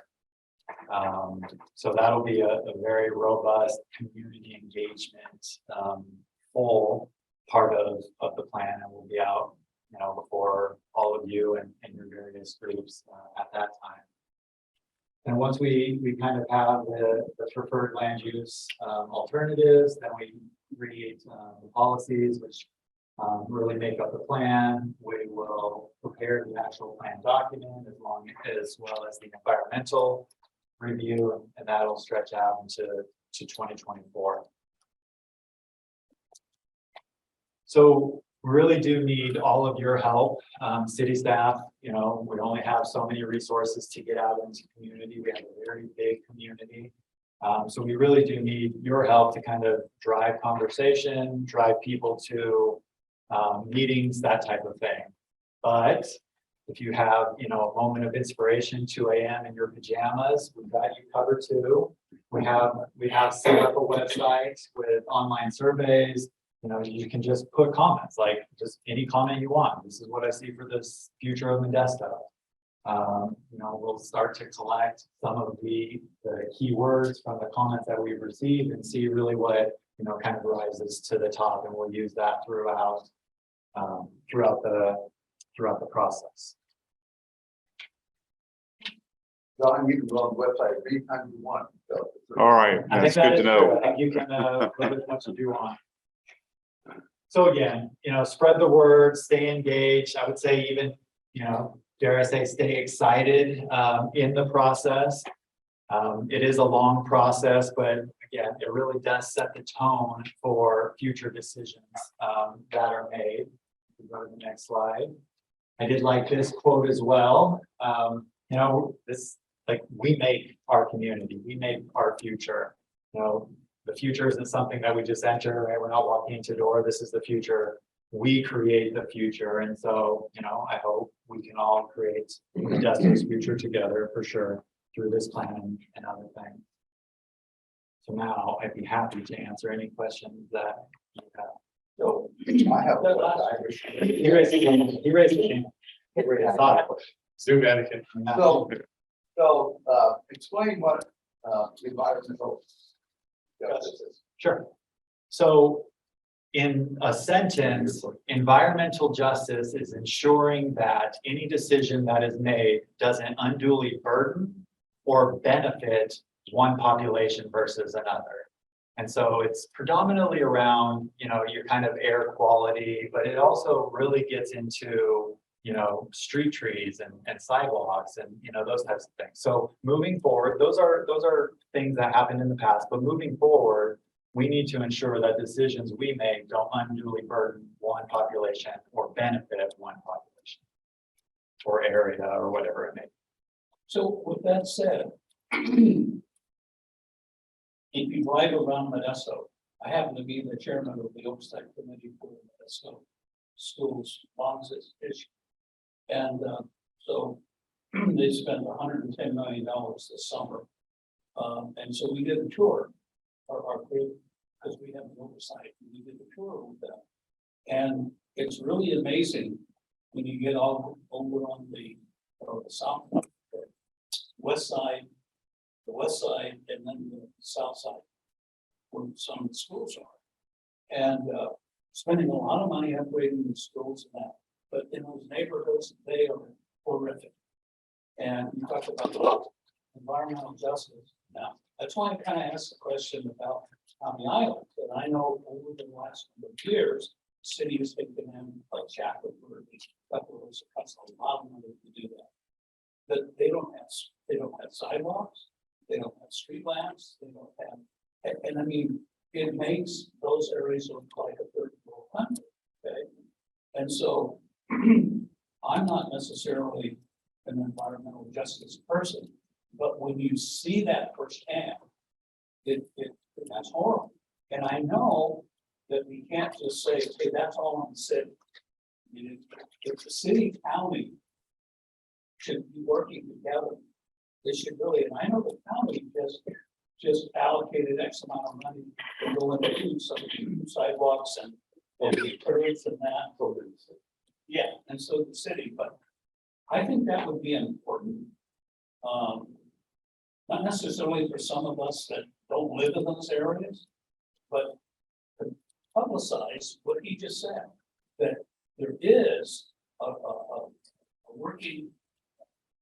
So that'll be a very robust community engagement, full part of the plan, and we'll be out, before all of you and your various groups at that time. And once we kind of have the preferred land use alternatives, then we create the policies which really make up the plan. We will prepare the actual plan document as well as the environmental review, and that'll stretch out into 2024. So we really do need all of your help, city staff. We only have so many resources to get out into community. We have a very big community. So we really do need your help to kind of drive conversation, drive people to meetings, that type of thing. But if you have, a moment of inspiration, 2 a.m. in your pajamas, we've got you covered too. We have set up a website with online surveys. You can just put comments, like just any comment you want. This is what I see for this future of Modesto. We'll start to collect some of the keywords from the comments that we've received and see really what, kind of rises to the top, and we'll use that throughout the process. John, you can go on the website anytime you want. All right, I that's think that good to is know. true. I think you can put as much as you want. So again, spread the word, stay engaged. I would say even, dare I say, stay excited in the process. It is a long process, but again, it really does set the tone for future decisions that are made. Go to the next slide. I did like this quote as well. We make our community, we make our future. The future isn't something that we just enter, right? We're not walking into a door. This is the future. We create the future. And so, I hope we can all create Modesto's future together for sure through this plan and other things. So now I'd be happy to answer any questions that you have. So I have. He raised his hand. I saw it. Zoom etiquette. So explain what environmental justice is. Sure. So in a sentence, environmental justice is ensuring that any decision that is made doesn't unduly burden or benefit one population versus another. And so it's predominantly around, your kind of air quality, but it also really gets into, street trees and sidewalks and, those types of things. So moving forward, those are things that happened in the past, but moving forward, we need to ensure that decisions we make don't unduly burden one population or benefit one population or area or whatever it may be. So with that said, if you drive around Modesto, I happen to be the chairman of the oversight committee for the Modesto schools bonds issue. And so they spent $110 million this summer. And so we did a tour, our group, because we have an oversight, we did a tour with them. And it's really amazing when you get all over on the south, the west side, and then the south side, where some of the schools are. And spending a lot of money upgrading the schools and that. But in those neighborhoods, they are horrific. And you talk about environmental justice. Now, that's why I kind of asked the question about County Island, and I know over the last number of years, the city has taken in like Shackelford, Buffalo's, costs a lot of money to do that. But they don't have sidewalks, they don't have street lamps, they don't have, and I mean, it makes those areas look like a third world country, okay? And so I'm not necessarily an environmental justice person, but when you see that firsthand, that's horrible. And I know that we can't just say, okay, that's all on the city. I mean, if the city county should be working together, they should really, and I know the county just allocated X amount of money to go into some sidewalks and curbs and that. Yeah, and so the city, but I think that would be important. Not necessarily for some of us that don't live in those areas, but to publicize what he just said, that there is a working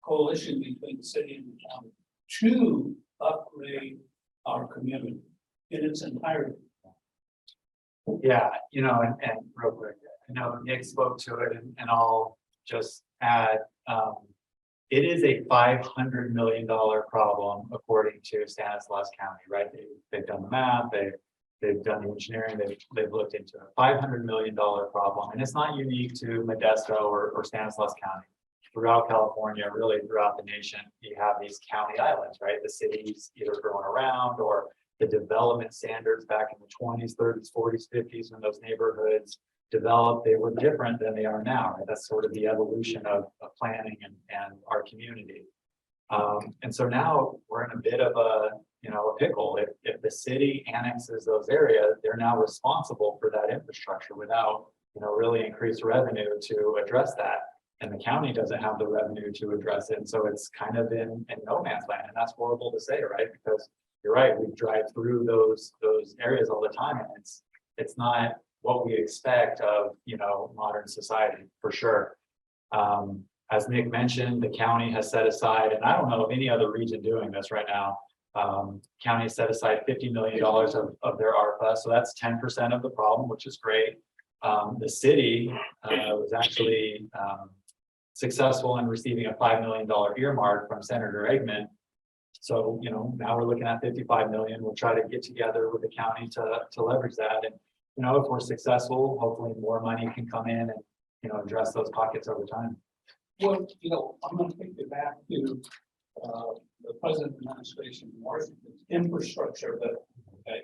coalition between the city and the county to upgrade our community in its entirety. Yeah, and real quick, I know Nick spoke to it and I'll just add, it is a $500 million problem according to Stanislaus County, right? They've done the math, they've done the engineering, they've looked into a $500 million problem. And it's not unique to Modesto or Stanislaus County. Throughout California, really throughout the nation, you have these county islands, right? The cities either growing around or the development standards back in the 20s, 30s, 40s, 50s, when those neighborhoods developed, they were different than they are now. Right? That's sort of the evolution of planning and our community. And so now we're in a bit of a pickle. If the city annexes those areas, they're now responsible for that infrastructure without really increased revenue to address that. And the county doesn't have the revenue to address it. And so it's kind of in no man's land. And that's horrible to say, right? Because you're right, we drive through those areas all the time, and it's not what we expect of modern society, for sure. As Nick mentioned, the county has set aside, and I don't know of any other region doing this right now. County set aside $50 million of their ARPA, so that's 10% of the problem, which is great. The city was actually successful in receiving a $5 million earmark from Senator Eggman. So, now we're looking at $55 million. We'll try to get together with the county to leverage that. And, if we're successful, hopefully more money can come in and, address those pockets over time. Well, I'm going to take you back to the present administration in Washington's infrastructure, but okay,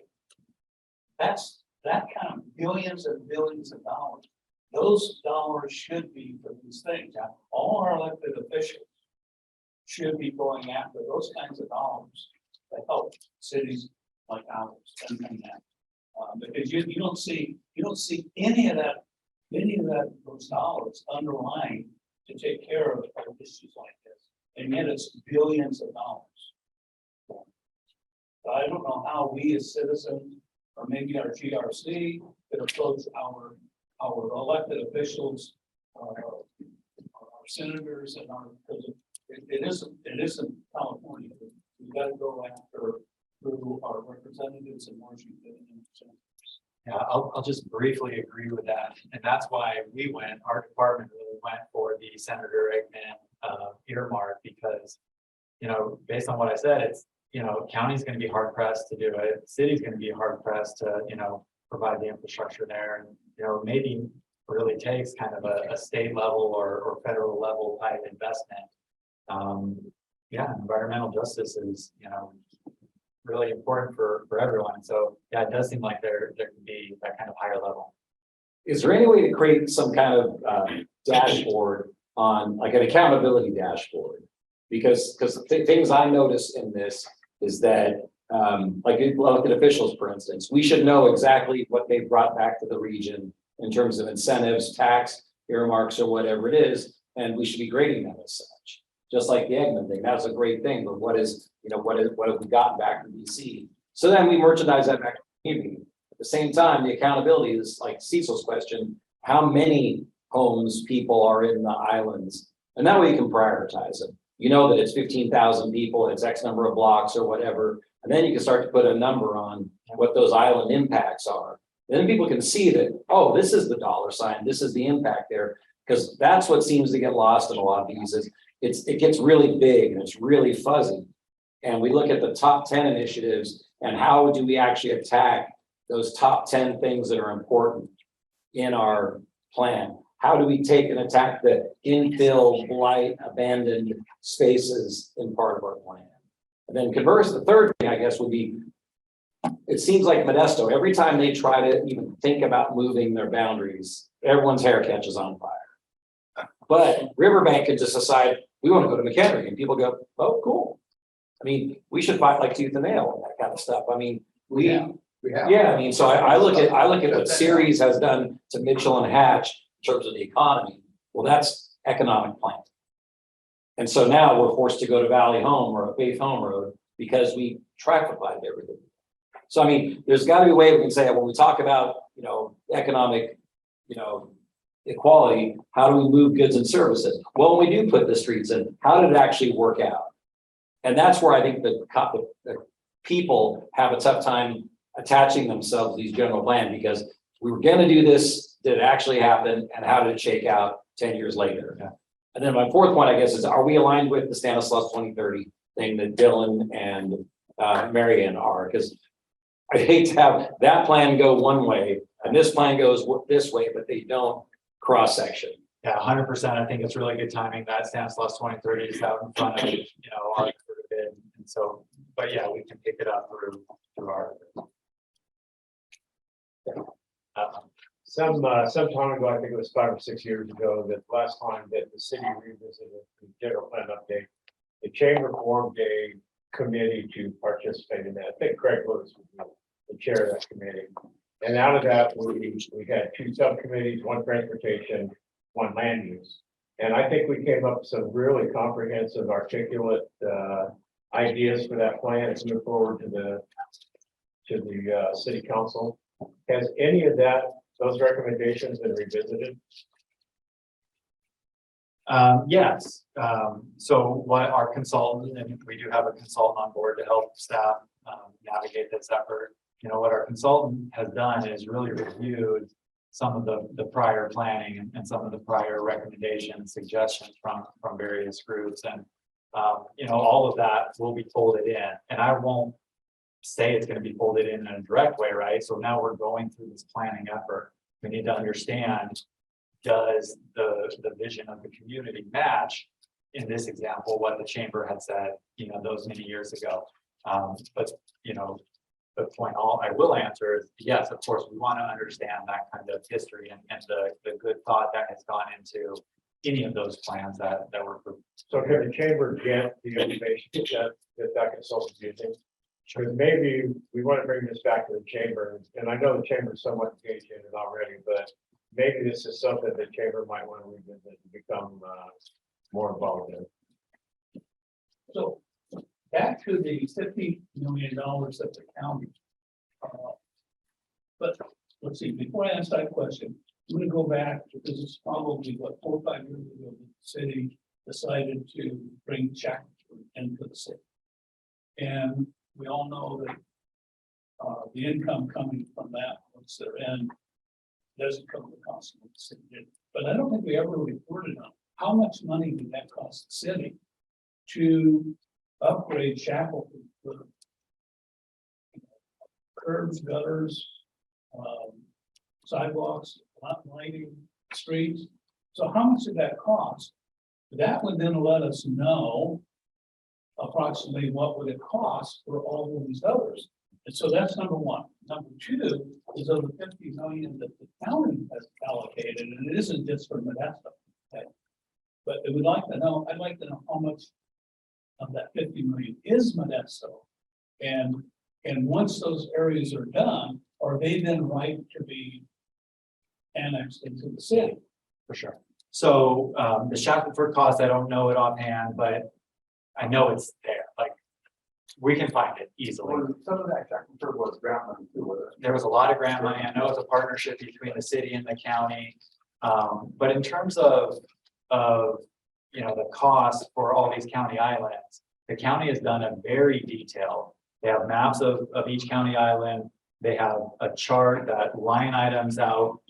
that's that kind of billions and billions of dollars. Those dollars should be for these things. All our elected officials should be going after those kinds of dollars that help cities like ours and that. Because you don't see any of that those dollars underlying to take care of issues like this, and yet it's billions of dollars. So I don't know how we as citizens, or maybe our GRC, could approach our elected officials, our senators, and our, because it isn't California. We've got to go after through our representatives in Washington and senators. Yeah, I'll just briefly agree with that. And that's why our department really went for the Senator Eggman earmark, because, based on what I said, it's, county's going to be hard pressed to do it. City's going to be hard pressed to, provide the infrastructure there. And, maybe really takes kind of a state level or federal level type investment. Yeah, environmental justice is, really important for everyone. So yeah, it does seem like there can be that kind of higher level. Is there any way to create some kind of dashboard on, like an accountability dashboard? Because things I notice in this is that, like elected officials, for instance, we should know exactly what they brought back to the region in terms of incentives, tax earmarks, or whatever it is, and we should be grading them as such. Just like the Eggman thing, that was a great thing, but what have we gotten back from DC? So then we merchandise that back to the community. At the same time, the accountability is like Cecil's question: how many homes, people are in the islands, and that way you can prioritize it. you know that it's 15,000 people, it's X number of blocks or whatever. And then you can start to put a number on what those island impacts are. Then people can see that, oh, this is the dollar sign, this is the impact there. Because that's what seems to get lost in a lot of these is it gets really big and it's really fuzzy. And we look at the top 10 initiatives and how do we actually attack those top 10 things that are important in our plan? How do we take and attack the infill, blight, abandoned spaces in part of our plan? And then converse, the third thing, I guess, would be, it seems like Modesto, every time they try to even think about moving their boundaries, everyone's hair catches on fire. But Riverbank could just decide, we want to go to McHenry, and people go, oh, cool. I mean, we should fight like tooth and nail and that kind of stuff. I mean, yeah, I mean, so I look at what Ceres has done to Mitchell and Hatch in terms of the economy. Well, that's economic planning. And so now we're forced to go to Valley Home or a Faith Home Road because we traffified everything. So, I mean, there's got to be a way we can say when we talk about, economic, equality, how do we move goods and services? Well, when we do put the streets in, how did it actually work out? And that's where I think the people have a tough time attaching themselves to these general plan because we were going to do this. Did it actually happen? And how did it shake out 10 years later? Yeah. And then my fourth point, I guess, is are we aligned with the Stanislaus 2030 thing that Dylan and Marianne are? Because I hate to have that plan go one way and this plan goes this way, but they don't cross section. Yeah, 100%. I think it's really good timing that Stanislaus 2030 is out in front of, our bid. And so, but yeah, we can pick it up through our. Some time ago, I think it was 5 or 6 years ago, that last time that the city revisited the general plan update, the chamber formed a committee to participate in that. I think Craig Lewis was the chair of that committee. And out of that, we had 2 subcommittees, 1 transportation, 1 land use. And I think we came up with some really comprehensive, articulate ideas for that plan to move forward to the city council. Has any of those recommendations been revisited? Yes. So what our consultant, and we do have a consultant on board to help staff navigate this effort. What our consultant has done is really reviewed some of the prior planning and some of the prior recommendations, suggestions from various groups. And, all of that will be folded in. And I won't say it's going to be folded in a direct way, right? So now we're going through this planning effort. We need to understand, does the vision of the community match, in this example, what the chamber had said, those many years ago. But, the point I will answer is yes, of course, we want to understand that kind of history and the good thought that has gone into any of those plans that were. So can the chamber get the information that consultant's using? Because maybe we want to bring this back to the chamber, and I know the chamber is somewhat engaged in it already, but maybe this is something the chamber might want to revisit and become more involved in. So back to the $50 million that the county. But let's see, before I ask that question, I'm going to go back because it's probably 4 or 5 years ago, the city decided to bring Shackleton into the city. And we all know that the income coming from that, once they're in, doesn't cover the cost of the city. But I don't think we ever reported on how much money did that cost the city to upgrade Shackleton for curbs, gutters, sidewalks, lighting, streets. So how much did that cost? That would then let us know approximately what would it cost for all of these others. And so that's number one. Number two is of the 50 million that the county has allocated, and it isn't just for Modesto. Okay? But it would like to know, I'd like to know how much of that 50 million is Modesto. And once those areas are done, are they then right to be annexed into the city? For sure. So the Shackelford cost, I don't know it offhand, but I know it's there. Like we can find it easily. Well, some of that Shackelford was grant money too. There was a lot of grant money. I know it's a partnership between the city and the county. But in terms of the cost for all these county islands. The county has done a very detailed, they have maps of each county island. They have a chart that line items out,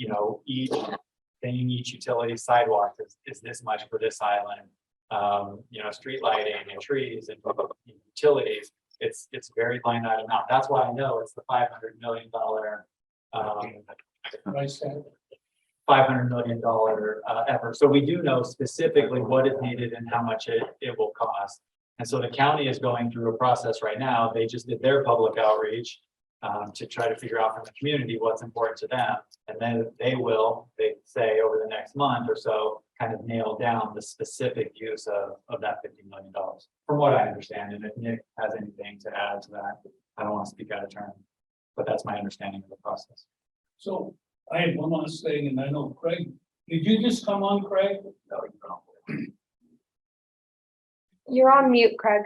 each thing, each utility sidewalk is this much for this island. Street lighting and trees and utilities, it's very line item out. That's why I know it's the $500 million, $500 million effort. So we do know specifically what is needed and how much it will cost. And so the county is going through a process right now. They just did their public outreach to try to figure out from the community what's important to them. And then they say over the next month or so, kind of nail down the specific use of that $50 million, from what I understand. And if Nick has anything to add to that, I don't want to speak out of turn, but that's my understanding of the process. So I have one last thing, and I know Craig, did you just come on, Craig? No, You're on mute, Craig.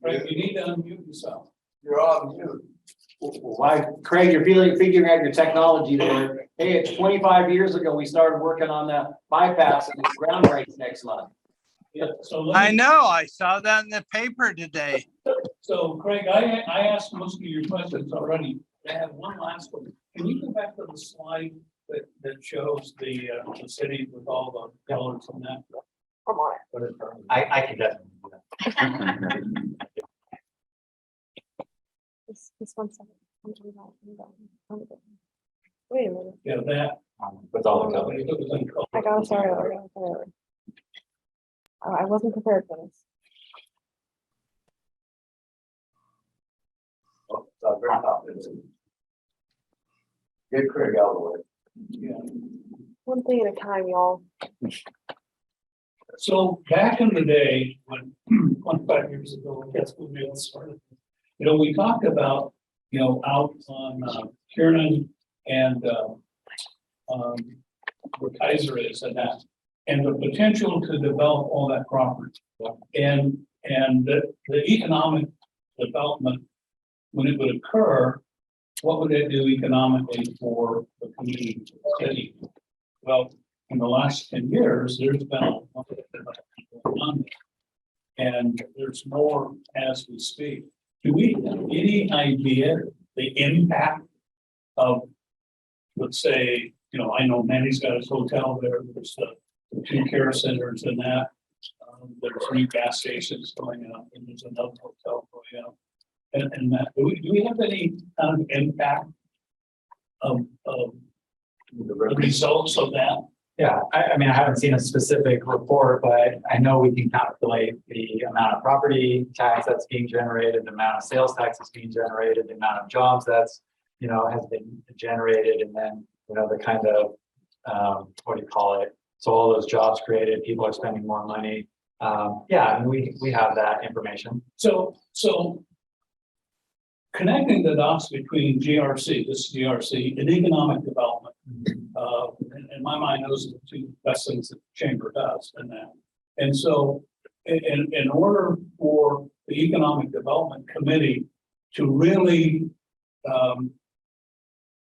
Craig, you need to unmute yourself. You're on mute. Why, Craig, you're figuring out your technology there. Hey, it's 25 years ago, we started working on the bypass and it's ground breaks next month. Yeah, so I know, I saw that in the paper today. So Craig, I asked most of your questions already. I have one last one. Can you go back to the slide that shows the city with all the colors on that? Come on. I can definitely do that. This 1 second. Wait a minute. Yeah, that. With all the colors. I got it. Sorry. I wasn't prepared for this. Get Craig out of the way. Yeah. One thing at a time, y'all. So back in the day, when 25 years ago, I guess when we all started, we talked about, out on Kiernan and where Kaiser is and that, and the potential to develop all that property. And the economic development, when it would occur, what would it do economically for the community, the city? Well, in the last 10 years, there's been a lot of development going on there. And there's more as we speak. Do we have any idea the impact of, let's say, I know Manny's got his hotel there, there's the 2 care centers and that. There's 3 gas stations going up, and there's another hotel going up. And that, do we have any kind of impact of the results of that? Yeah, I mean, I haven't seen a specific report, but I know we can calculate the amount of property tax that's being generated, the amount of sales tax that's being generated, the amount of jobs that's, has been generated, and then, the kind of, what do you call it? So all those jobs created, people are spending more money. Yeah, and we have that information. So connecting the dots between this GRC and economic development. In my mind, those are the 2 best things that the chamber does and that. And so in order for the Economic Development Committee to really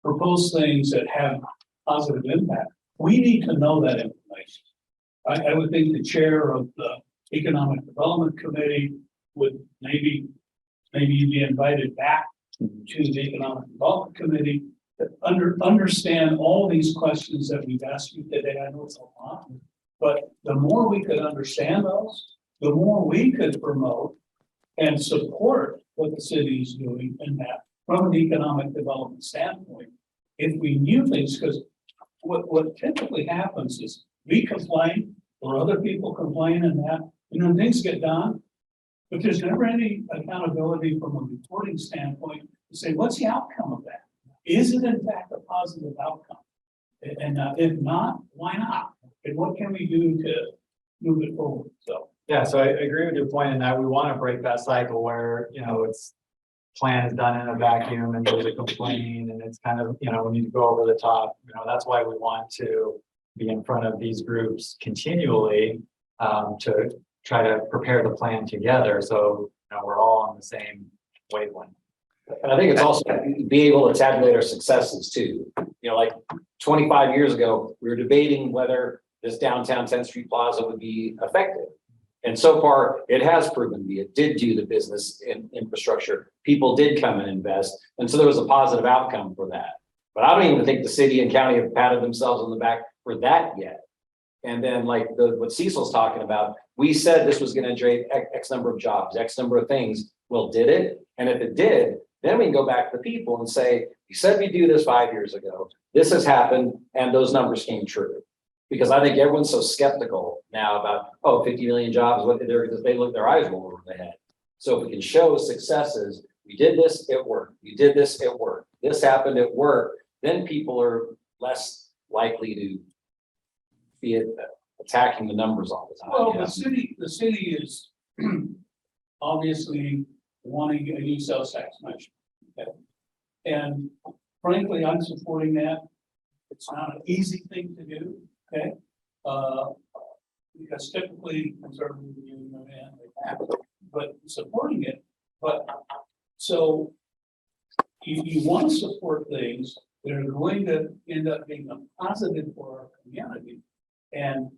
propose things that have positive impact, we need to know that information. I would think the chair of the Economic Development Committee would maybe be invited back to the Economic Development Committee to understand all these questions that we've asked you today. I know it's a lot, but the more we could understand those, the more we could promote and support what the city is doing in that from an economic development standpoint. If we knew things, because what typically happens is we complain or other people complain and that, things get done, but there's never any accountability from a reporting standpoint to say, what's the outcome of that? Is it in fact a positive outcome? And if not, why not? And what can we do to move it forward? So. Yeah, so I agree with your point in that we want to break that cycle where, it's plan is done in a vacuum and there's a complaint and it's kind of, we need to go over the top. That's why we want to be in front of these groups continually to try to prepare the plan together. So, we're all on the same wavelength. And I think it's also be able to tabulate our successes too. You know, like 25 years ago, we were debating whether this downtown 10th Street Plaza would be effective. And so far, it has proven to be. It did do the business in infrastructure. People did come and invest. And so there was a positive outcome for that. But I don't even think the city and county have patted themselves on the back for that yet. And then like what Cecil's talking about, we said this was going to generate X number of jobs, X number of things. Well, did it? And if it did, then we can go back to the people and say, you said we do this 5 years ago. This has happened and those numbers came true. Because I think everyone's so skeptical now about, oh, 50 million jobs, what they look, their eyes roll over their head. So if we can show successes, we did this, it worked. We did this, it worked. This happened, it worked. Then people are less likely to be attacking the numbers all the time. Well, Yeah. the city is obviously wanting a new sales tax measure. Okay? And frankly, I'm supporting that. It's not an easy thing to do, okay? Because typically conservative union but supporting it. But so if you want to support things that are going to end up being a positive for our community, and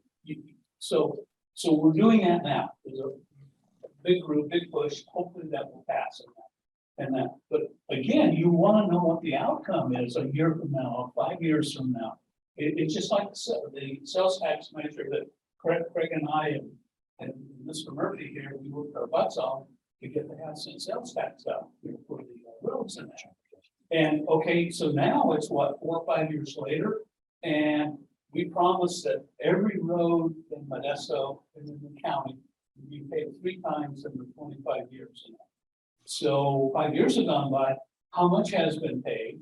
so we're doing that now. There's a big group, big push. Hopefully that will pass. But again, you want to know what the outcome is a year from now, 5 years from now. It's just like the sales tax measure that Craig and I and Mr. Murphy here, we worked our butts off to get the half-cent sales tax out for the roads in there. And okay, so now it's what, 4 or 5 years later, and we promised that every road in Modesto and in the county will be paid 3 times in the 25 years. So 5 years have gone by. How much has been paid?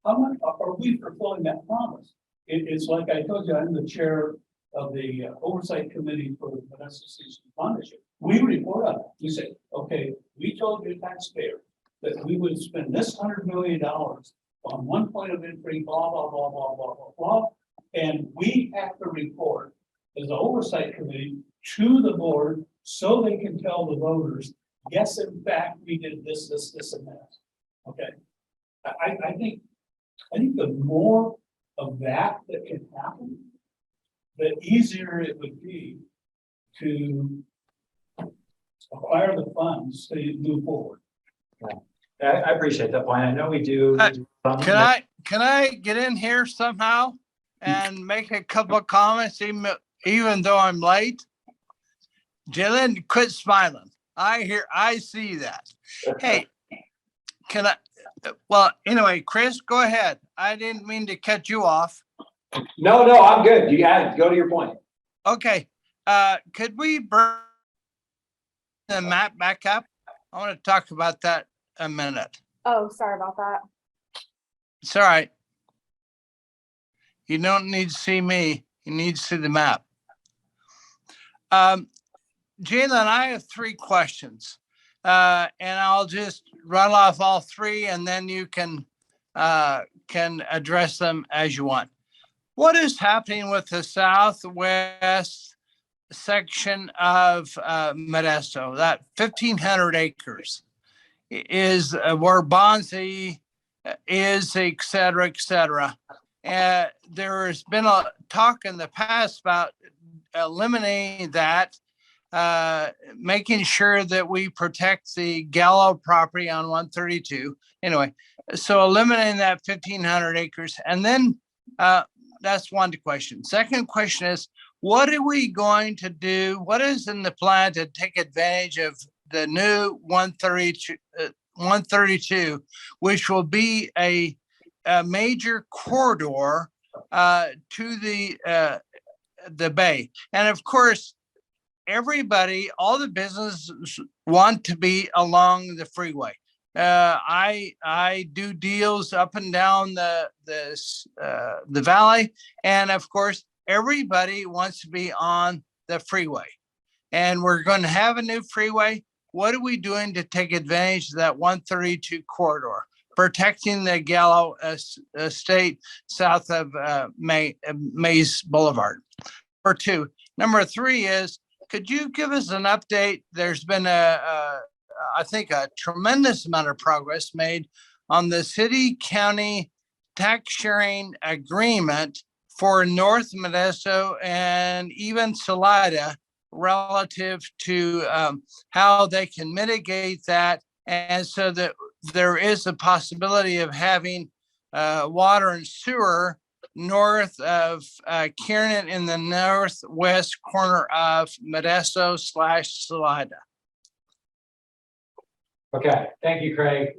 How much are we fulfilling that promise? It's like I told you, I'm the chair of the oversight committee for the Modesto Season Fund issue. We report on it. We say, okay, we told your taxpayer that we would spend this $100 million on one point of entry, blah, blah, blah, blah, blah, blah, blah. And we have to report as an oversight committee to the board so they can tell the voters, yes, in fact, we did this, this, this, and that. Okay. I think the more of that can happen, the easier it would be to acquire the funds to move forward. I appreciate that point. I know we do. Can I get in here somehow and make a couple of comments, even though I'm late? Jillian, quit smiling. I see that. Hey, can I? Well, anyway, Chris, go ahead. I didn't mean to cut you off. No, I'm good. You had go to your point. Okay. Could we bring the map back up? I want to talk about that a minute. Oh, sorry about that. It's all right. You don't need to see me. You need to see the map. Jalen, I have 3 questions. And I'll just run off all 3 and then you can address them as you want. What is happening with the southwest section of Modesto, that 1,500 acres is where Bonzi is, et cetera, et cetera. There has been a talk in the past about eliminating that, making sure that we protect the Gallo property on 132. Anyway, so eliminating that 1,500 acres. And then that's one question. Second question is, what are we going to do? What is in the plan to take advantage of the new 132, which will be a major corridor to the bay? And of course, everybody, all the businesses want to be along the freeway. I do deals up and down the valley, and of course, everybody wants to be on the freeway. And we're going to have a new freeway. What are we doing to take advantage of that 132 corridor, protecting the Gallo estate south of Mays Boulevard? Number 2. Number 3 is, could you give us an update? There's been a I think, a tremendous amount of progress made on the city-county tax sharing agreement for North Modesto and even Salida relative to how they can mitigate that. And so that there is a possibility of having water and sewer north of Kiernan in the northwest corner of Modesto/Salida. Okay, thank you, Craig.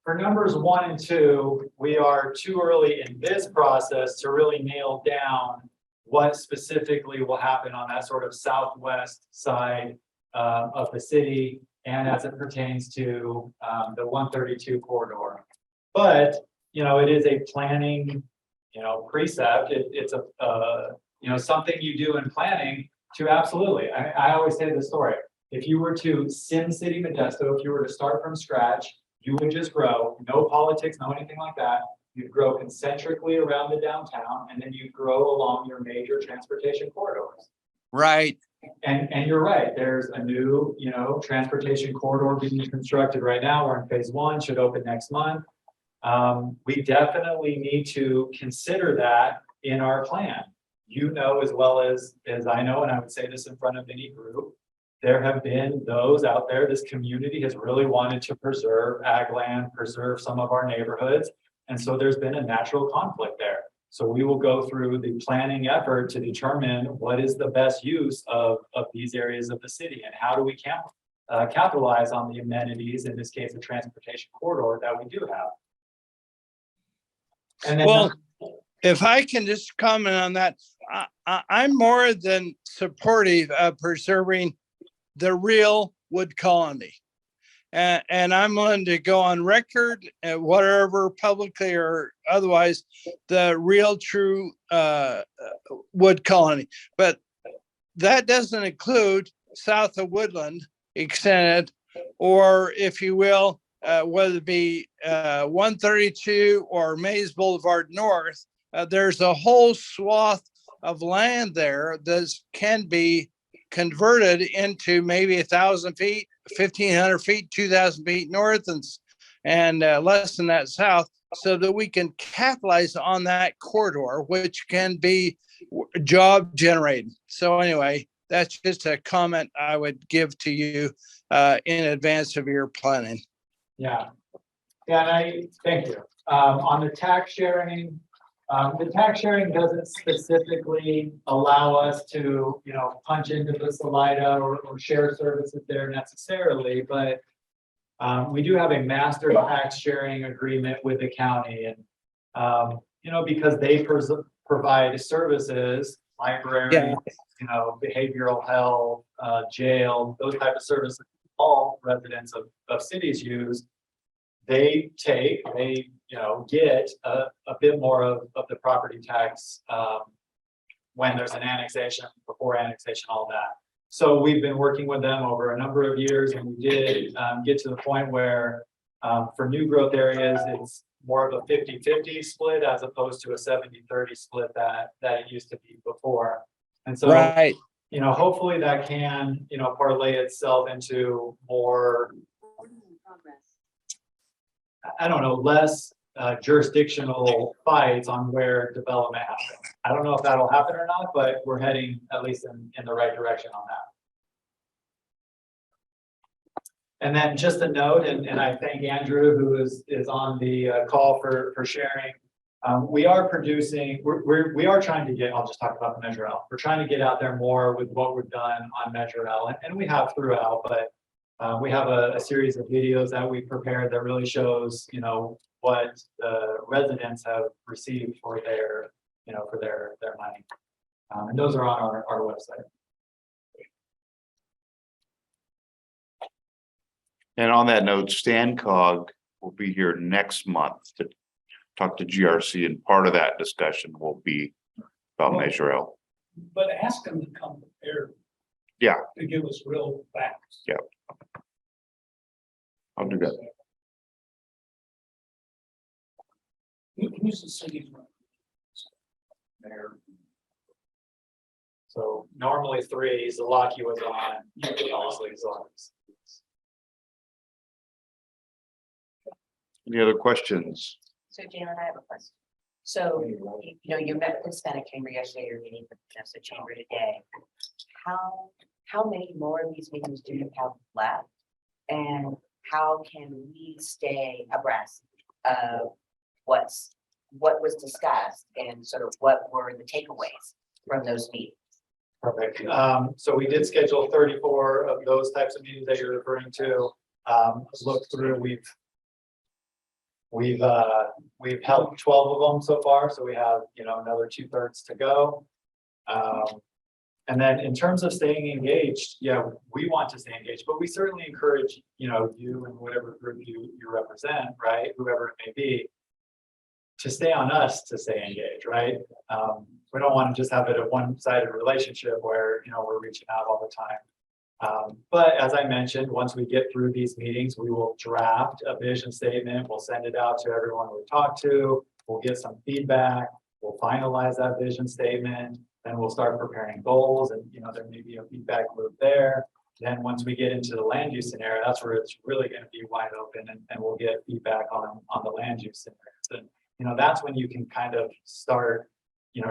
For numbers 1 and 2, we are too early in this process to really nail down what specifically will happen on that sort of southwest side of the city and as it pertains to the 132 corridor. But, you know, it is a planning, you know, precept. It's a, you know, something you do in planning to absolutely. I always say the story. If you were to Sim City Modesto, if you were to start from scratch, you would just grow, no politics, no anything like that. You'd grow concentrically around the downtown, and then you'd grow along your major transportation corridors. Right. And you're right, there's a new, you know, transportation corridor being constructed right now. We're in phase 1, should open next month. We definitely need to consider that in our plan. You know, as well as I know, and I would say this in front of any group, there have been those out there, this community has really wanted to preserve ag land, preserve some of our neighborhoods. And so there's been a natural conflict there. So we will go through the planning effort to determine what is the best use of these areas of the city and how do we capitalize on the amenities, in this case, the transportation corridor that we do have. And then, well, if I can just comment on that, I'm more than supportive of preserving the real wood colony. And I'm willing to go on record, whatever publicly or otherwise, the real true wood colony. But that doesn't include south of Woodland extended, or if you will, whether it be 132 or Mays Boulevard North, there's a whole swath of land there that can be converted into maybe 1,000 feet, 1,500 feet, 2,000 feet north, and less than that south, so that we can capitalize on that corridor, which can be job generating. So anyway, that's just a comment I would give to you in advance of your planning. yeah, and I thank you. On the tax sharing doesn't specifically allow us to, you know, punch into the Salida or share services there necessarily, but we do have a master tax sharing agreement with the county, and you know, because they provide services, libraries, Yeah. you know, behavioral health, jail, those type of services, all residents of cities use. They you know, get a bit more of the property tax when there's an annexation, before annexation, all that. So we've been working with them over a number of years, and we did get to the point where for new growth areas, it's more of a 50-50 split as opposed to a 70-30 split that it used to be before. And so, right, you know, hopefully that can, you know, parlay itself into more, I don't know, less jurisdictional fights on where development happens. I don't know if that'll happen or not, but we're heading at least in the right direction on that. And then just a note, and I thank Andrew, who is on the call for sharing. We are producing, we are trying to get, I'll just talk about the Measure L. We're trying to get out there more with what we've done on Measure L, and we have throughout, but we have a series of videos that we prepared that really shows, you know, what the residents have received for their, you know, for their money. And those are on our website. And on that note, Stan Cog will be here next month to talk to GRC, and part of that discussion will be about Measure L. But ask them to come prepared. Yeah. To give us real facts. Yeah. I'll do that. Who's the city's Mayor. So normally 3, Zalaki was on, obviously Zalaki. Any other questions? So Jalen, I have a question. So, you met with the Hispanic Chamber yesterday, you're meeting with the Vanessa Chamber today. How many more of these meetings do you have left? And how can we stay abreast of what was discussed and sort of what were the takeaways from those meetings? Perfect. So we did schedule 34 of those types of meetings that you're referring to. Look through, we've held 12 of them so far, so we have, another 2/3 to go. And then in terms of staying engaged, yeah, we want to stay engaged, but we certainly encourage, you and whatever group you represent, right, whoever it may be, to stay on us to stay engaged, right? We don't want to just have it a one-sided relationship where, we're reaching out all the time. But as I mentioned, once we get through these meetings, we will draft a vision statement. We'll send it out to everyone we talk to. We'll get some feedback. We'll finalize that vision statement. Then we'll start preparing goals and, there may be a feedback loop there. Then once we get into the land use scenario, that's where it's really going to be wide open and we'll get feedback on the land use scenarios. And, that's when you can kind of start,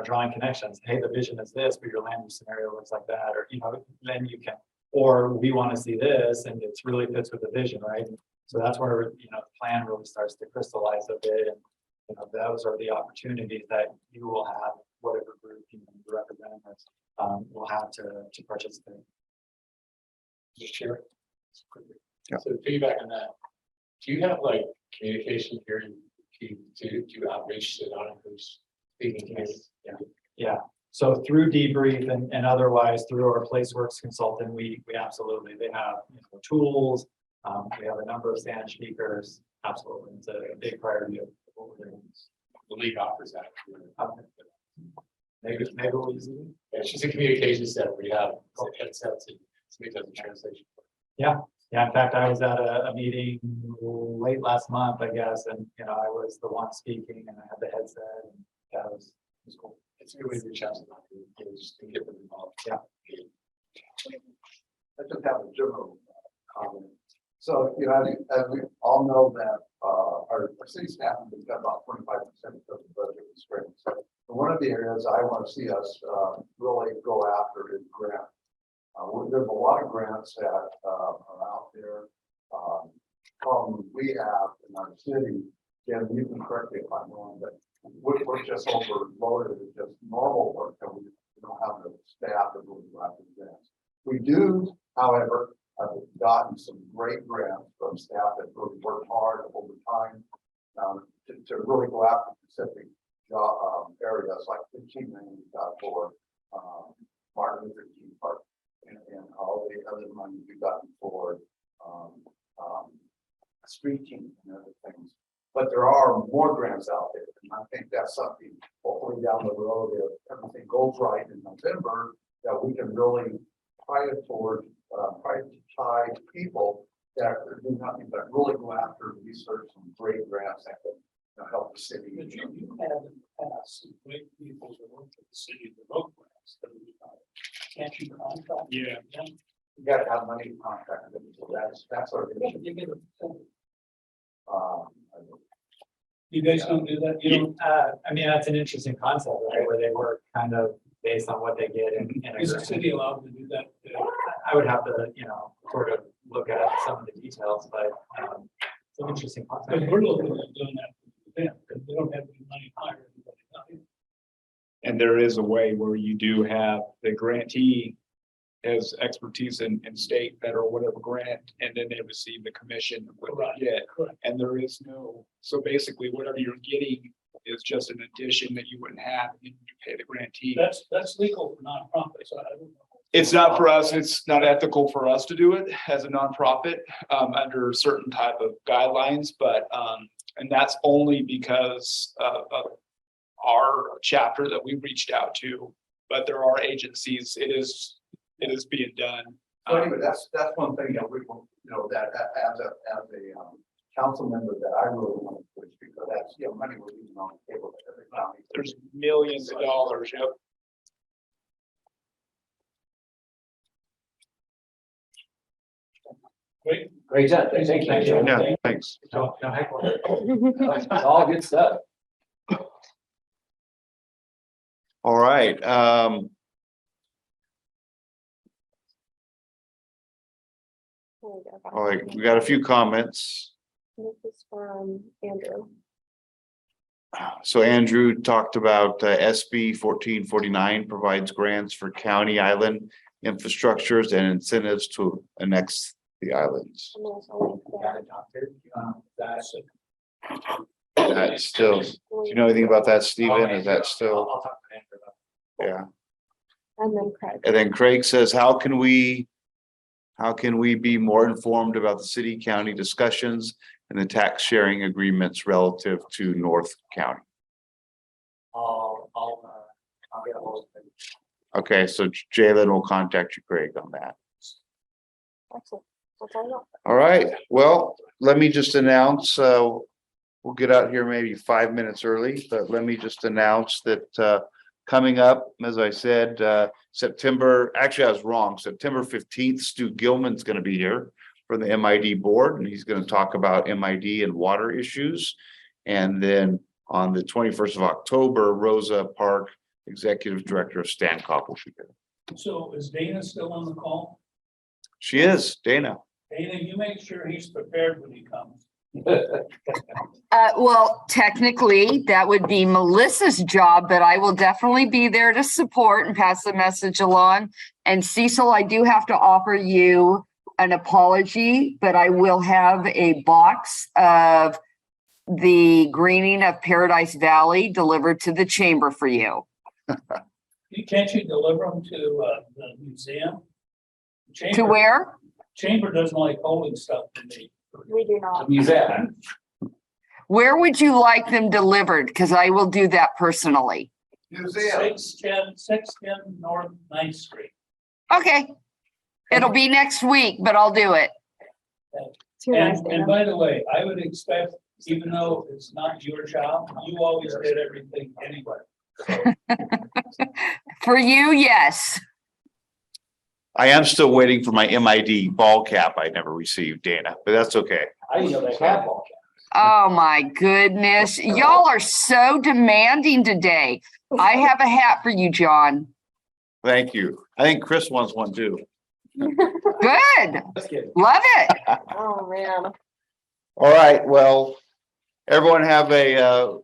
drawing connections. Hey, the vision is this, but your land use scenario looks like that, or, then you can, or we want to see this and it really fits with the vision, right? So that's where, the plan really starts to crystallize a bit. And, those are the opportunities that you will have, whatever group you represent will have to participate. Just share. Yeah. So feedback on that. Do you have like communication here to outreach to non-inclusive speaking communities? Yeah. So through debrief and otherwise through our PlaceWorks consultant, we absolutely, they have tools. We have a number of Spanish speakers. Absolutely. It's a big priority of what we're doing. The league offers that. Maybe we'll use it. It's just a communication center. We have headsets and somebody does the translation. Yeah. In fact, I was at a meeting late last month, I guess, and I was the one speaking and I had the headset and that was cool. It's a good way to reach out to them, just to get them involved. Yeah. I just have a general comment. So, as we all know that, our city staff has got about 25% of the budget in spring. So one of the areas I want to see us, really go after is grant. There's a lot of grants that, are out there. Problem we have in our city, Jim, you can correct me if I'm wrong, but we're just overloaded with just normal work that we don't have the staff that really go after the grants. We do, however, have gotten some great grants from staff that really worked hard over time to really go after specific job areas like the $15 million we got for Martin Luther King Park and all the other money we've gotten for street team and other things. But there are more grants out there, and I think that's something hopefully down the road, if everything goes right in November, that we can really try to prioritize people that do nothing but really go after research some great grants that could help the city. But you have in the past some great people that work for the city of the road grants. Can't you contract? Yeah. You got to have money to contract them, so that's our issue. You get a You guys don't do that? You don't? I mean, that's an interesting concept, right? Where they work kind of based on what they get in a Is the grant. city allowed to do that? I would have to, sort of look at some of the details, but it's an interesting concept. Because we're looking at doing that for them, because they don't have any money to hire anybody. And there is a way where you do have the grantee has expertise in state, federal, whatever grant, and then they receive the commission of what they get. Correct. And there is no, so basically whatever you're getting is just an addition that you wouldn't have if you pay the grantee. That's legal for nonprofits. I don't know. It's not for us, it's not ethical for us to do it as a nonprofit, under certain type of guidelines, but, and that's only because of our chapter that we reached out to, but there are agencies, it is being done. So anyway, that's one thing that we, that as a council member that I really want to push, because that's, money we're using on the table. There's millions of dollars, yep. Great job. Thank you. Yeah, thanks. No, no heckle. It's all good stuff. All right, all right, we got a few comments. This is from Andrew. So Andrew talked about SB 1449 provides grants for county island infrastructures and incentives to annex the islands. And there's a link there. That's still, do you know anything about that, Stephen? Is that still? I'll talk to Andrew about Yeah. And then Craig. And then Craig says, how can we be more informed about the city county discussions and the tax sharing agreements relative to North County? I'll get a hold of him. Okay, so Jalen will contact you, Craig, on that. Excellent. That's all I know. All right, well, let me just announce, we'll get out here maybe 5 minutes early, but let me just announce that coming up, as I said, September, actually, I was wrong, September 15th, Stu Gilman's gonna be here from the MID board, and he's gonna talk about MID and water issues. And then on the 21st of October, Rosa Park, Executive Director of Stancop will be there. So is Dana still on the call? She is, Dana. Dana, you make sure he's prepared when he comes. Well, technically, that would be Melissa's job, but I will definitely be there to support and pass the message along. And Cecil, I do have to offer you an apology, but I will have a box of the greening of Paradise Valley delivered to the chamber for you. Can't you deliver them to the museum? To where? Chamber doesn't like holding stuff to me. We do not. Museum. Where would you like them delivered? Because I will do that personally. Museum. 610 North 9th Street. Okay. It'll be next week, but I'll do it. Too nice, And Dana. by the way, I would expect, even though it's not your job, you always did everything anyway. For you, yes. I am still waiting for my MID ball cap I never received, Dana, but that's okay. I didn't know they had ball caps. Oh my goodness. Y'all are so demanding today. I have a hat for you, John. Thank you. I think Chris wants one too. Good. Let's get it. Love it. Oh, man. All right, well, everyone have a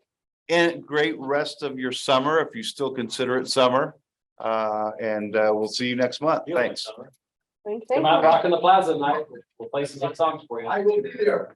great rest of your summer, if you still consider it summer. And we'll see you next month. Thanks. Thank Come out rocking the plaza tonight. We'll play some good songs for you. I will be there.